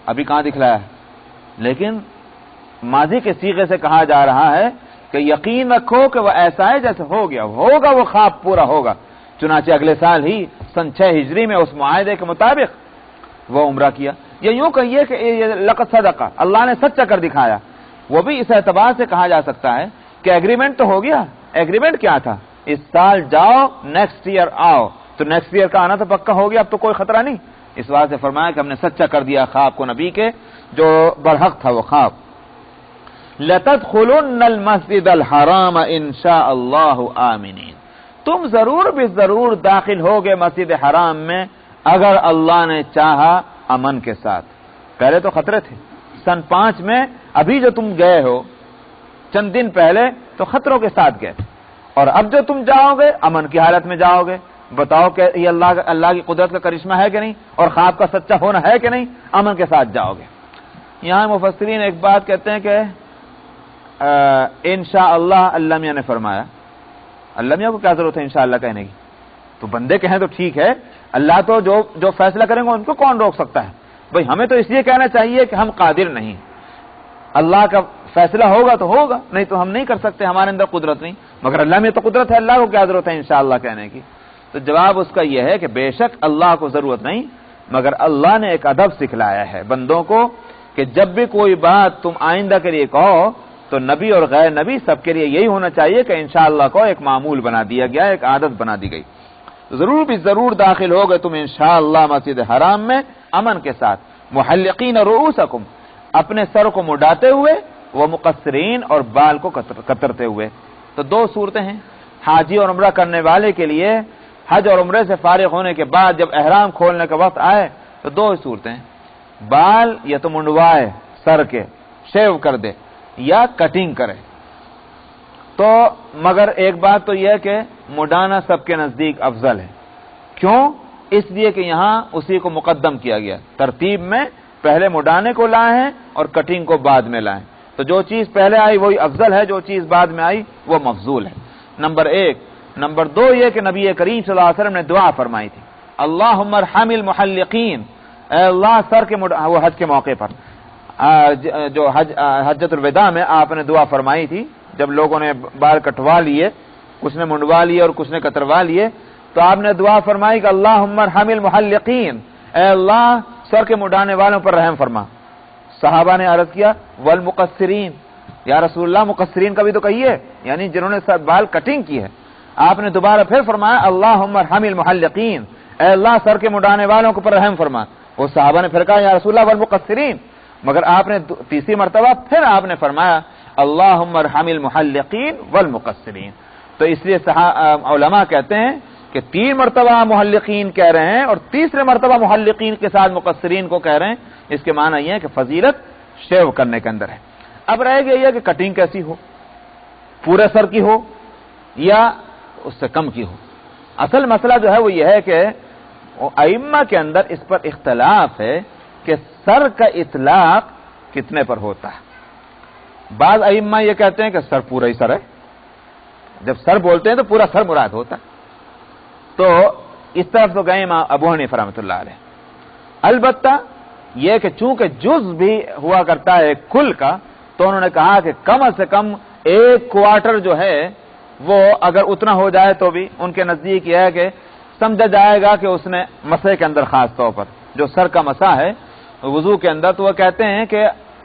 ابھی کہاں دکھلایا ہے لیکن ماضی کے صیغے سے کہا جا رہا ہے کہ یقین رکھو کہ وہ ایسا ہے جیسے ہو گیا ہوگا وہ خواب پورا ہوگا. چنانچہ اگلے سال ہی سن 6 ہجری میں اس معاہدے کے مطابق وہ عمرہ کیا. یہ یوں کہیے کہ لقد صدق اللہ نے سچا کر دکھایا. وہ بھی اس اعتبار سے کہا جا سکتا ہے کہ ایگریمنٹ تو ہو گیا. ایگریمنٹ کیا تھا؟ اس سال جاؤ نیکسٹ ایئر آؤ. تو نیکسٹ ایئر کا آنا تو پکا ہو گیا اب تو کوئی خطرہ نہیں. اس بات سے فرمایا کہ ہم نے سچا کر دیا خواب کو نبی کے جو برحق تھا وہ خواب. لَتَدْخُلُنَّ الْمَسْجِدَ الْحَرَامَ إِنْ شَاءَ اللَّهُ آمِنِينَ. تم ضرور بھی ضرور داخل ہوگے مسجد حرام میں اگر اللہ نے چاہا امن کے ساتھ. پہلے تو خطرے تھے. سن 5 میں ابھی جو تم گئے ہو چند دن پہلے تو خطروں کے ساتھ گئے اور اب جو تم جاؤ گے امن کی حالت میں جاؤ گے. بتاؤ کہ یہ اللہ کی قدرت کا کرشمہ ہے کہ نہیں اور خواب کا سچا ہونا ہے کہ نہیں؟ امن کے ساتھ جاؤ گے. یہاں مفسرین ایک بات کہتے ہیں کہ انشاءاللہ اللہ میاں نے فرمایا. اللہ میاں کو کیا ضرورت ہے انشاءاللہ کہنے کی؟ تو بندے کہیں تو ٹھیک ہے. اللہ تو جو فیصلہ کریں گے ان کو کون روک سکتا ہے؟ بھئی ہمیں تو اس لیے کہنا چاہیے کہ ہم قادر نہیں. اللہ کا فیصلہ ہوگا تو ہوگا نہیں تو ہم نہیں کر سکتے ہمارے اندر قدرت نہیں. مگر اللہ میں تو قدرت ہے. اللہ کو کیا ضرورت ہے انشاءاللہ کہنے کی؟ تو جواب اس کا یہ ہے کہ بے شک اللہ کو ضرورت نہیں مگر اللہ نے ایک ادب سکھلایا ہے بندوں کو کہ جب بھی کوئی بات تم آئندہ کے لیے کہو تو نبی اور غیر نبی سب کے لیے یہی ہونا چاہیے کہ انشاءاللہ کو ایک معمول بنا دیا گیا ایک عادت بنا دی گئی. ضرور بھی ضرور داخل ہوگے تم انشاءاللہ مسجد حرام میں امن کے ساتھ. محلقین رؤوسکم اپنے سر کو مڈاتے ہوئے وہ مقصرین اور بال کو کترتے ہوئے. تو 2 صورتیں ہیں حاجی اور عمرہ کرنے والے کے لیے. حج اور عمرے سے فارغ ہونے کے بعد جب احرام کھولنے کا وقت آئے تو 2 صورتیں ہیں. بال یا تو منڈوائے سر کے شیو کر دے یا کٹنگ کرے. تو مگر ایک بات تو یہ ہے کہ مڈانا سب کے نزدیک افضل ہے. کیوں؟ اس لیے کہ یہاں اسی کو مقدم کیا گیا. ترتیب میں پہلے مڈانے کو لائے ہیں اور کٹنگ کو بعد میں لائیں. تو جو چیز پہلے آئی وہی افضل ہے جو چیز بعد میں آئی وہ مفضول ہے. نمبر 1. نمبر 2 یہ کہ نبی کریم صلی اللہ علیہ وسلم نے دعا فرمائی تھی اللہم ارحم المحلقین اے اللہ سر کے وہ حج کے موقع پر جو حجۃ الوداع میں آپ نے دعا فرمائی تھی، جب لوگوں نے بال کٹوا لیے، کچھ نے منڈوا لیے اور کچھ نے کتروا لیے، تو آپ نے دعا فرمائی کہ اللہم ارحم المحلقین، اے اللہ سر کے مڈانے والوں پر رحم فرما۔ صحابہ نے عرض کیا والمقصرین، یا رسول اللہ مقصرین کا بھی تو کہیے، یعنی جنہوں نے بال کٹنگ کی ہے۔ آپ نے دوبارہ پھر فرمایا اللہم ارحم المحلقین، اے اللہ سر کے مڈانے والوں کے اوپر رحم فرما۔ وہ صحابہ نے پھر کہا یا رسول اللہ والمقصرین، مگر آپ نے تیسری مرتبہ پھر آپ نے فرمایا اللہم ارحم المحلقین والمقصرین۔ تو اس لیے علماء کہتے ہیں کہ 3 مرتبہ محلقین کہہ رہے ہیں اور تیسرے مرتبہ محلقین کے ساتھ مقصرین کو کہہ رہے ہیں، اس کے معنی یہ ہے کہ فضیلت شیو کرنے کے اندر ہے۔ اب رہ گیا یہ کہ کٹنگ کیسی ہو، پورے سر کی ہو یا اس سے کم کی ہو۔ اصل مسئلہ جو ہے وہ یہ ہے کہ ائمہ کے اندر اس پر اختلاف ہے کہ سر کا اطلاق کتنے پر ہوتا ہے۔ بعض ائمہ یہ کہتے ہیں کہ سر پورا ہی سر ہے، جب سر بولتے ہیں تو پورا سر مراد ہوتا ہے، تو اس طرف تو گئے امام ابو حنیفہ رحمۃ اللہ علیہ۔ البتہ یہ کہ چونکہ جز بھی ہوا کرتا ہے کل کا، تو انہوں نے کہا کہ کم از کم 1 کوارٹر جو ہے وہ اگر اتنا ہو جائے تو بھی ان کے نزدیک یہ ہے کہ سمجھا جائے گا کہ اس نے مسح کے اندر، خاص طور پر جو سر کا مسح ہے وضو کے اندر، تو وہ کہتے ہیں کہ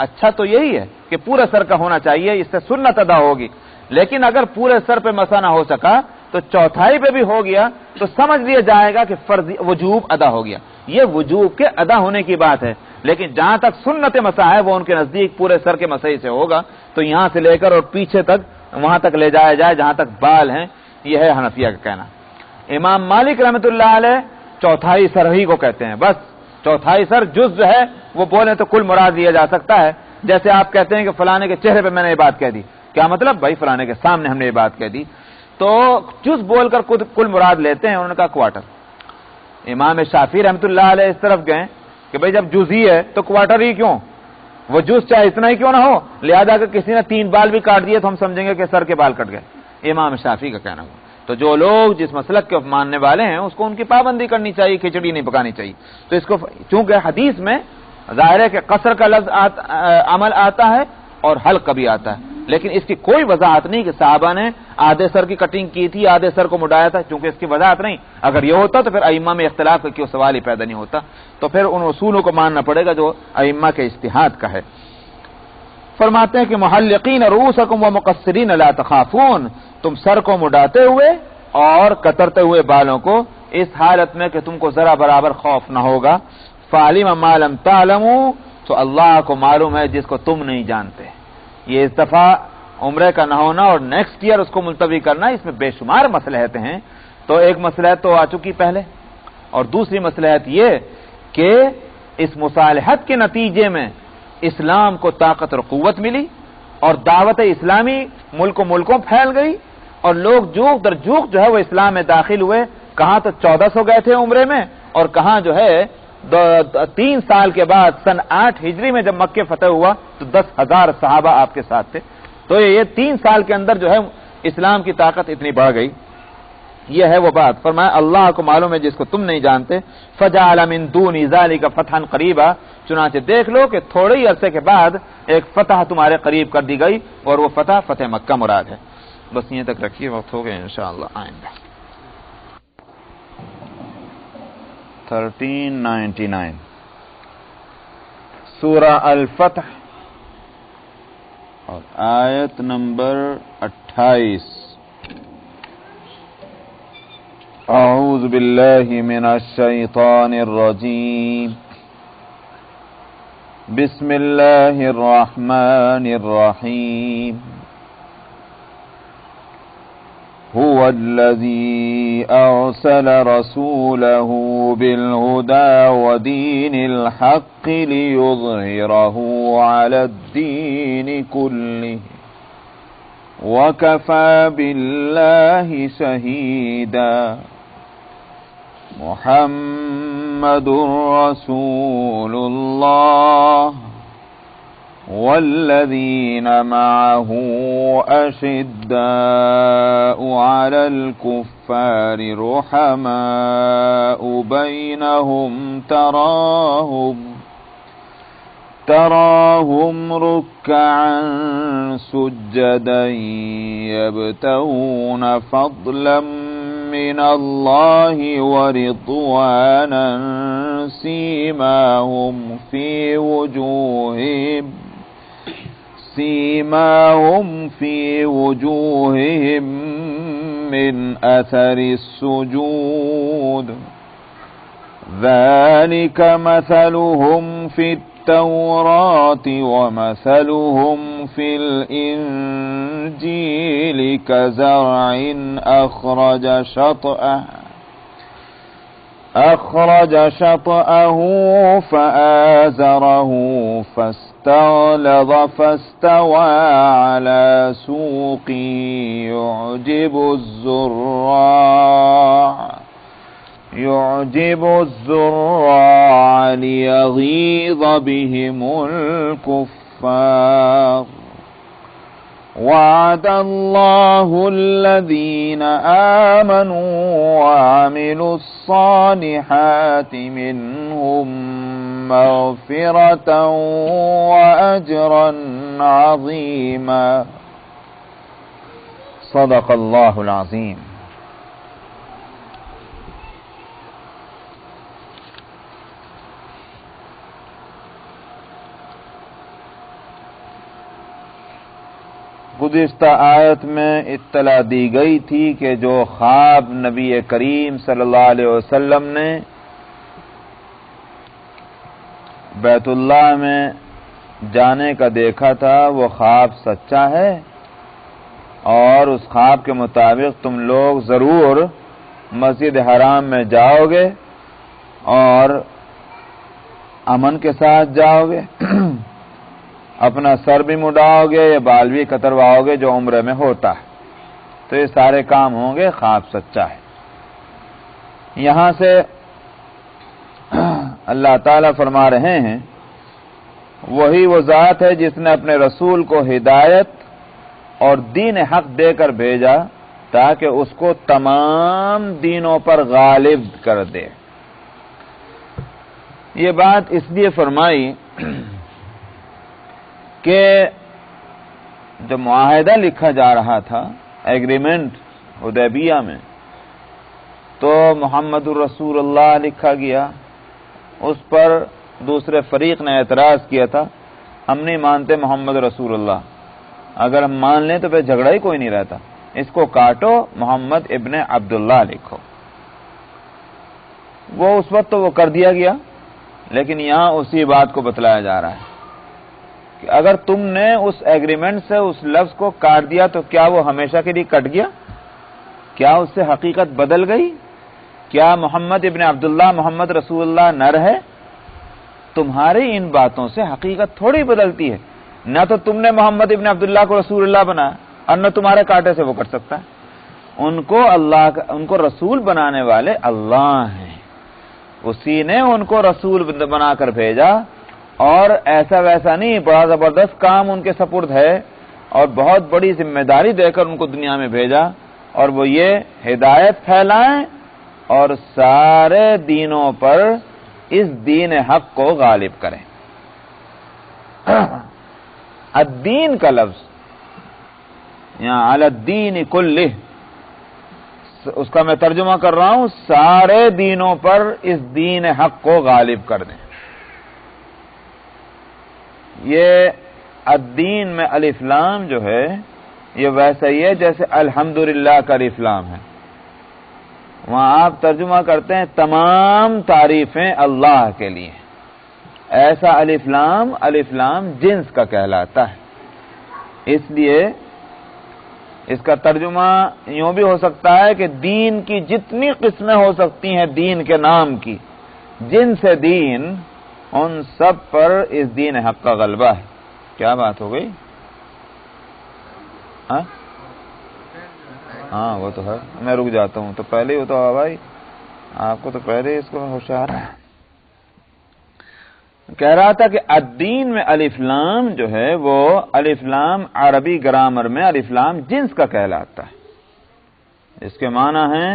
اچھا تو یہی ہے کہ پورے سر کا ہونا چاہیے، اس سے سنت ادا ہوگی، لیکن اگر پورے سر پہ مسح نہ ہو سکا تو چوتھائی پہ بھی ہو گیا تو سمجھ لیا جائے گا کہ وجوب ادا ہو گیا۔ یہ وجوب کے ادا ہونے کی بات ہے، لیکن جہاں تک سنت مسح ہے وہ ان کے نزدیک پورے سر کے مسح سے ہوگا، تو یہاں سے لے کر اور پیچھے تک وہاں تک لے جایا جائے جہاں تک بال ہیں، یہ ہے حنفیہ کا کہنا۔ امام مالک رحمۃ اللہ علیہ چوتھائی سر ہی کو کہتے ہیں، بس چوتھائی سر جز جو ہے وہ بولیں تو کل مراد لیا جا سکتا ہے۔ جیسے آپ کہتے ہیں کہ فلانے کے چہرے پہ میں نے یہ بات کہہ دی، کیا مطلب؟ بھائی فلانے کے سامنے ہم نے یہ بات کہہ دی، تو جز بول کر کل مراد لیتے ہیں۔ انہوں نے کہا کوارٹر۔ امام شافعی رحمۃ اللہ علیہ اس طرف گئے کہ بھائی جب جز ہی ہے تو کوارٹر ہی کیوں، وہ جز چاہے اتنا ہی کیوں نہ ہو، لہذا کہ کسی نے 3 بال بھی کاٹ دیے تو ہم سمجھیں گے کہ سر کے بال کٹ گئے۔ امام شافعی کا کہنا ہوا۔ تو جو لوگ جس مسلک کے ماننے والے ہیں اس کو ان کی پابندی کرنی چاہیے، کھچڑی نہیں پکانی چاہیے۔ تو اس کو چونکہ حدیث میں ظاہر ہے کہ قصر کا لفظ عمل آتا ہے اور حلق کا بھی آتا ہے، لیکن اس کی کوئی وضاحت نہیں کہ صحابہ نے آدھے سر کی کٹنگ کی تھی، آدھے سر کو مڈایا تھا، چونکہ اس کی وضاحت نہیں۔ اگر یہ ہوتا تو پھر ائمہ میں اختلاف کا کیوں سوال ہی پیدا نہیں ہوتا، تو پھر ان اصولوں کو ماننا پڑے گا جو ائمہ کے اجتہاد کا ہے۔ فرماتے ہیں کہ محلقین رؤوسکم ومقصرین لا تخافون، تم سر کو مڈاتے ہوئے اور کترتے ہوئے بالوں کو اس حالت میں کہ تم کو ذرا برابر خوف نہ ہوگا۔ فعلم ما لم تعلموا، تو اللہ کو معلوم ہے جس کو تم نہیں جانتے۔ یہ اس دفعہ عمرے کا نہ ہونا اور نیکسٹ ایئر اس کو ملتوی کرنا، اس میں بے شمار مصلحتیں ہیں۔ تو ایک مصلحت تو آ چکی پہلے، اور دوسری مصلحت یہ کہ اس مصالحت کے نتیجے میں اسلام کو طاقت اور قوت ملی اور دعوت اسلامی ملکوں پھیل گئی، اور لوگ جوق در جوق جو ہے وہ اسلام میں داخل ہوئے۔ کہاں تو 1400 گئے تھے عمرے میں، اور کہاں جو ہے 3 سال کے بعد سن 8 ہجری میں جب مکہ فتح ہوا تو 10,000 صحابہ آپ کے ساتھ تھے۔ تو یہ 3 سال کے اندر جو ہے اسلام کی طاقت اتنی بڑھ گئی۔ یہ ہے وہ بات، فرمایا اللہ کو معلوم ہے جس کو تم نہیں جانتے۔ فجعل من دون ذلك فتحا قریبا، چنانچہ دیکھ لو کہ تھوڑے ہی عرصے کے بعد ایک فتح تمہارے قریب کر دی گئی، اور وہ فتح مکہ مراد ہے۔ بس یہیں تک رکھیے، وقت ہو گیا، انشاءاللہ آئندہ 1399 سورہ الفتح اور آیت نمبر 28۔ اعوذ باللہ من الشیطان الرجیم، بسم اللہ الرحمن الرحیم۔ هو الذي أرسل رسوله بالهدى ودين الحق ليظهره على الدين كله وكفى بالله شهيدا۔ محمد رسول الله والذين معه أشداء على الكفار رحماء بينهم تراهم ركعا سجدا يبتغون فضلا من الله ورضوانا سيماهم في وجوههم من أثر السجود ذلك مثلهم في التوراة ومثلهم في الإنجيل كزرع أخرج شطأه فآزره فاستغلظ فاستوى على سوقه يعجب الزراع ليغيظ بهم الكفار وعد الله الذين آمنوا وعملوا الصالحات منهم مغفرة وأجرا عظيما صدق الله العظيم. گزشتہ آیت میں اطلاع دی گئی تھی کہ جو خواب نبی کریم صلی اللہ علیہ وسلم نے بیت اللہ میں جانے کا دیکھا تھا وہ خواب سچا ہے اور اس خواب کے مطابق تم لوگ ضرور مسجد حرام میں جاؤ گے اور امن کے ساتھ جاؤ گے، اپنا سر بھی مڈاؤ گے یا بال بھی کترواؤ گے جو عمرے میں ہوتا ہے، تو یہ سارے کام ہوں گے، خواب سچا ہے۔ یہاں سے اللہ تعالیٰ فرما رہے ہیں وہی وہ ذات ہے جس نے اپنے رسول کو ہدایت اور دین حق دے کر بھیجا تاکہ اس کو تمام دینوں پر غالب کر دے۔ یہ بات اس لیے فرمائی کہ جو معاہدہ لکھا جا رہا تھا، ایگریمنٹ حدیبیہ میں، تو محمد الرسول اللہ لکھا گیا، اس پر دوسرے فریق نے اعتراض کیا تھا، ہم نہیں مانتے محمد رسول اللہ، اگر ہم مان لیں تو پھر جھگڑا ہی کوئی نہیں رہتا، اس کو کاٹو، محمد ابن عبداللہ لکھو۔ وہ اس وقت تو وہ کر دیا گیا، لیکن یہاں اسی بات کو بتلایا جا رہا ہے کہ اگر تم نے اس ایگریمنٹ سے اس لفظ کو کاٹ دیا تو کیا وہ ہمیشہ کے لیے کٹ گیا؟ کیا اس سے حقیقت بدل گئی؟ کیا محمد ابن عبداللہ محمد رسول اللہ نہ رہے؟ تمہاری ان باتوں سے حقیقت تھوڑی بدلتی ہے، نہ تو تم نے محمد ابن عبداللہ کو رسول اللہ بنایا اور نہ تمہارے کاٹے سے وہ کٹ سکتا ہے۔ ان کو رسول بنانے والے اللہ ہیں، اسی نے ان کو رسول بنا کر بھیجا، اور ایسا ویسا نہیں، بڑا زبردست کام ان کے سپرد ہے اور بہت بڑی ذمہ داری دے کر ان کو دنیا میں بھیجا، اور وہ یہ ہدایت پھیلائیں اور سارے دینوں پر اس دین حق کو غالب کریں۔ الدین کا لفظ یہاں علی الدین کلہ، اس کا میں ترجمہ کر رہا ہوں، سارے دینوں پر اس دین حق کو غالب کر دیں۔ یہ الدین میں الف لام جو ہے یہ ویسا ہی ہے جیسے الحمدللہ کا الف لام ہے، وہاں آپ ترجمہ کرتے ہیں تمام تعریفیں اللہ کے لیے، ایسا الف لام جنس کا کہلاتا ہے، اس لیے اس کا ترجمہ یوں بھی ہو سکتا ہے کہ دین کی جتنی قسمیں ہو سکتی ہیں دین کے نام کی، جن سے دین، ان سب پر اس دین حق کا غلبہ ہے۔ کیا بات ہو گئی؟ ہاں وہ تو ہے، میں رک جاتا ہوں، تو پہلے ہی ہوتا بھائی، آپ کو تو پہلے اس کو ہوشیار ہے کہہ رہا تھا کہ الدین میں الف لام جو ہے وہ الف لام عربی گرامر میں الف لام جنس کا کہلاتا ہے، اس کے معنی ہیں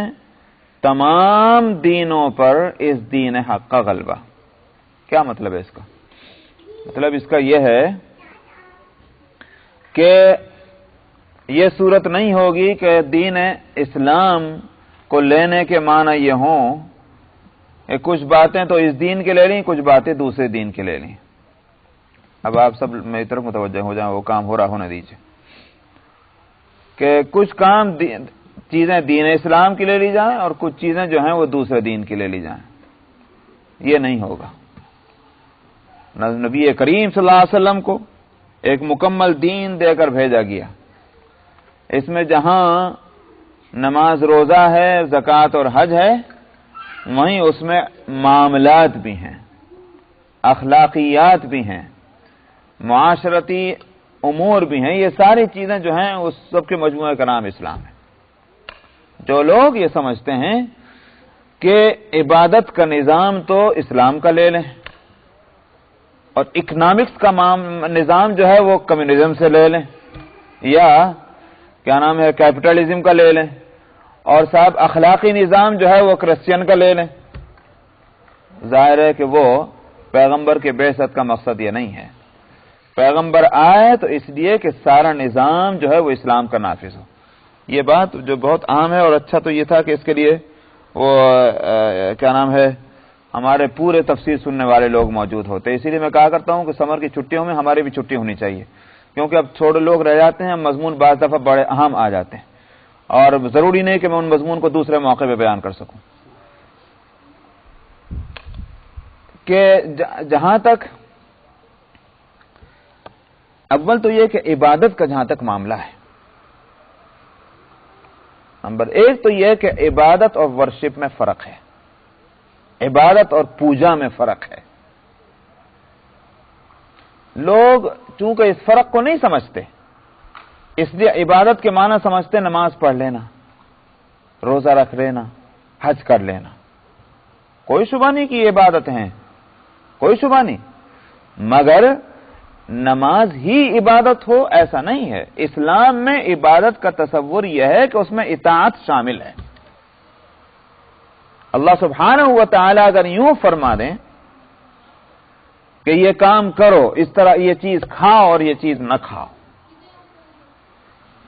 تمام دینوں پر اس دین حق کا غلبہ۔ کیا مطلب ہے اس کا؟ مطلب اس کا یہ ہے کہ یہ صورت نہیں ہوگی کہ دین اسلام کو لینے کے معنی یہ ہوں کہ کچھ باتیں تو اس دین کے لے لیں، کچھ باتیں دوسرے دین کے لے لیں۔ اب آپ سب میری طرف متوجہ ہو جائیں، وہ کام ہو رہا ہونے دیجیے کہ کچھ کام چیزیں دین اسلام کی لے لی جائیں اور کچھ چیزیں جو ہیں وہ دوسرے دین کی لے لی جائیں۔ یہ نہیں ہوگا۔ نبی کریم صلی اللہ علیہ وسلم کو ایک مکمل دین دے کر بھیجا گیا، اس میں جہاں نماز روزہ ہے، زکوٰۃ اور حج ہے، وہیں اس میں معاملات بھی ہیں، اخلاقیات بھی ہیں، معاشرتی امور بھی ہیں۔ یہ ساری چیزیں جو ہیں اس سب کے مجموعے کا نام اسلام ہے۔ جو لوگ یہ سمجھتے ہیں کہ عبادت کا نظام تو اسلام کا لے لیں اور اکنامکس کا نظام جو ہے وہ کمیونزم سے لے لیں، یا کیا نام ہے کیپٹلزم کا لے لیں، اور صاحب اخلاقی نظام جو ہے وہ کرسچین کا لے لیں، ظاہر ہے کہ وہ پیغمبر کے بعثت کا مقصد یہ نہیں ہے۔ پیغمبر آئے تو اس لیے کہ سارا نظام جو ہے وہ اسلام کا نافذ ہو۔ یہ بات جو بہت عام ہے، اور اچھا تو یہ تھا کہ اس کے لیے وہ کیا نام ہے ہمارے پورے تفسیر سننے والے لوگ موجود ہوتے، اسی لیے میں کہا کرتا ہوں کہ سمر کی چھٹیوں میں ہماری بھی چھٹی ہونی چاہیے، کیونکہ اب تھوڑے لوگ رہ جاتے ہیں، مضمون بعض دفعہ بڑے اہم آ جاتے ہیں، اور ضروری نہیں کہ میں ان مضمون کو دوسرے موقع پہ بیان کر سکوں۔ کہ جہاں تک اول تو یہ کہ عبادت کا جہاں تک معاملہ ہے، نمبر ایک تو یہ کہ عبادت اور ورشپ میں فرق ہے، عبادت اور پوجا میں فرق ہے۔ لوگ چونکہ اس فرق کو نہیں سمجھتے، اس لیے عبادت کے معنی سمجھتے نماز پڑھ لینا، روزہ رکھ لینا، حج کر لینا۔ کوئی شبہ نہیں کہ یہ عبادت ہیں، کوئی شبہ نہیں، مگر نماز ہی عبادت ہو ایسا نہیں ہے۔ اسلام میں عبادت کا تصور یہ ہے کہ اس میں اطاعت شامل ہے۔ اللہ سبحانہ و تعالی اگر یوں فرما دیں کہ یہ کام کرو، اس طرح یہ چیز کھاؤ اور یہ چیز نہ کھاؤ،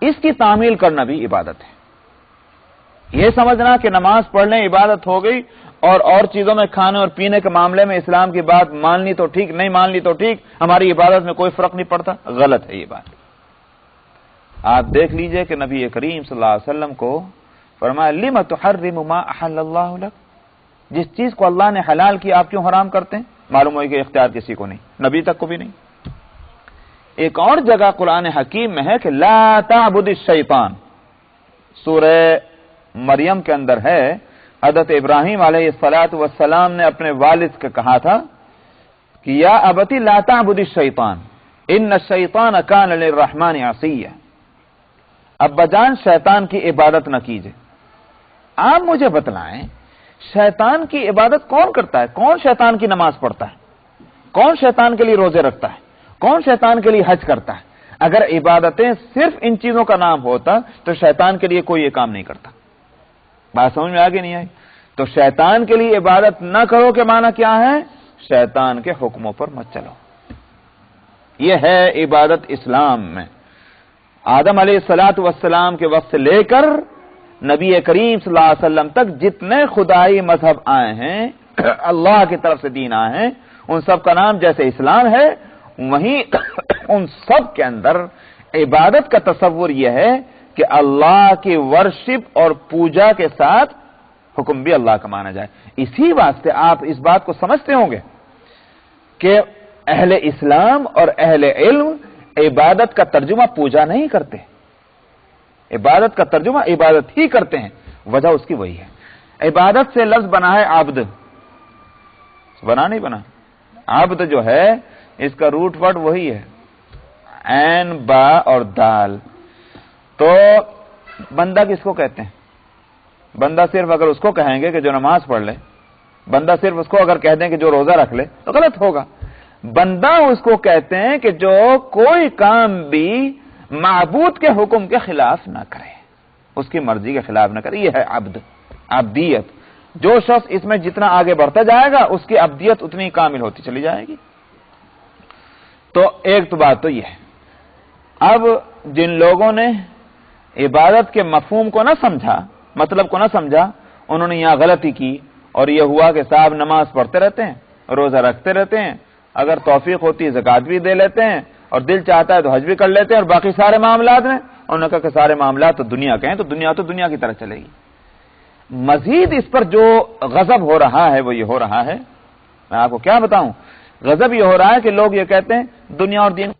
اس کی تعمیل کرنا بھی عبادت ہے۔ یہ سمجھنا کہ نماز پڑھنے عبادت ہو گئی اور چیزوں میں کھانے اور پینے کے معاملے میں اسلام کی بات مان لی تو ٹھیک، نہیں مان لی تو ٹھیک، ہماری عبادت میں کوئی فرق نہیں پڑتا، غلط ہے یہ بات۔ آپ دیکھ لیجئے کہ نبی کریم صلی اللہ علیہ وسلم کو فرمایا لِمَ تُحَرِّمُ مَا أَحَلَّ اللَّهُ لَكَ، جس چیز کو اللہ نے حلال کیا آپ کیوں حرام کرتے ہیں؟ معلوم ہوئی کہ اختیار کسی کو نہیں، نبی تک کو بھی نہیں۔ ایک اور جگہ قرآن حکیم میں ہے کہ لا تعبد الشیطان، سورہ مریم کے اندر ہے، حضرت ابراہیم علیہ السلام نے اپنے والد کو کہا تھا کہ یا ابتی لا تعبد الشیطان ان الشیطان کان للرحمن عصیا، ابا جان شیطان کی عبادت نہ کیجئے۔ آپ مجھے بتلائیں شیطان کی عبادت کون کرتا ہے؟ کون شیطان کی نماز پڑھتا ہے؟ کون شیطان کے لیے روزے رکھتا ہے؟ کون شیطان کے لیے حج کرتا ہے؟ اگر عبادتیں صرف ان چیزوں کا نام ہوتا تو شیطان کے لیے کوئی یہ کام نہیں کرتا۔ بات سمجھ میں آگے نہیں آئی؟ تو شیطان کے لیے عبادت نہ کرو کے معنی کیا ہے؟ شیطان کے حکموں پر مت چلو۔ یہ ہے عبادت اسلام میں۔ آدم علیہ السلام کے وقت سے لے کر نبی کریم صلی اللہ علیہ وسلم تک جتنے خدائی مذہب آئے ہیں، اللہ کی طرف سے دین آئے ہیں، ان سب کا نام جیسے اسلام ہے، وہیں ان سب کے اندر عبادت کا تصور یہ ہے کہ اللہ کی ورشپ اور پوجا کے ساتھ حکم بھی اللہ کا مانا جائے۔ اسی واسطے آپ اس بات کو سمجھتے ہوں گے کہ اہل اسلام اور اہل علم عبادت کا ترجمہ پوجا نہیں کرتے، عبادت کا ترجمہ عبادت ہی کرتے ہیں۔ وجہ اس کی وہی ہے، عبادت سے لفظ بنا ہے عبد، بنا نہیں بنا؟ عبد جو ہے اس کا روٹ ورڈ وہی ہے، عین با اور دال۔ تو بندہ کس کو کہتے ہیں؟ بندہ صرف اگر اس کو کہیں گے کہ جو نماز پڑھ لے، بندہ صرف اس کو اگر کہہ دیں کہ جو روزہ رکھ لے تو غلط ہوگا۔ بندہ اس کو کہتے ہیں کہ جو کوئی کام بھی معبود کے حکم کے خلاف نہ کرے، اس کی مرضی کے خلاف نہ کرے، یہ ہے عبد، عبدیت۔ جو شخص اس میں جتنا آگے بڑھتا جائے گا اس کی عبدیت اتنی کامل ہوتی چلی جائے گی۔ تو ایک تو بات تو یہ ہے۔ اب جن لوگوں نے عبادت کے مفہوم کو نہ سمجھا، مطلب کو نہ سمجھا، انہوں نے یہاں غلطی کی، اور یہ ہوا کہ صاحب نماز پڑھتے رہتے ہیں، روزہ رکھتے رہتے ہیں، اگر توفیق ہوتی ہے زکات بھی دے لیتے ہیں، اور دل چاہتا ہے تو حج بھی کر لیتے ہیں، اور باقی سارے معاملات میں انہوں نے کہا کہ سارے معاملات تو دنیا کے ہیں، تو دنیا کی طرح چلے گی۔ مزید اس پر جو غضب ہو رہا ہے وہ یہ ہو رہا ہے، میں آپ کو کیا بتاؤں، غضب یہ ہو رہا ہے کہ لوگ یہ کہتے ہیں دنیا اور دین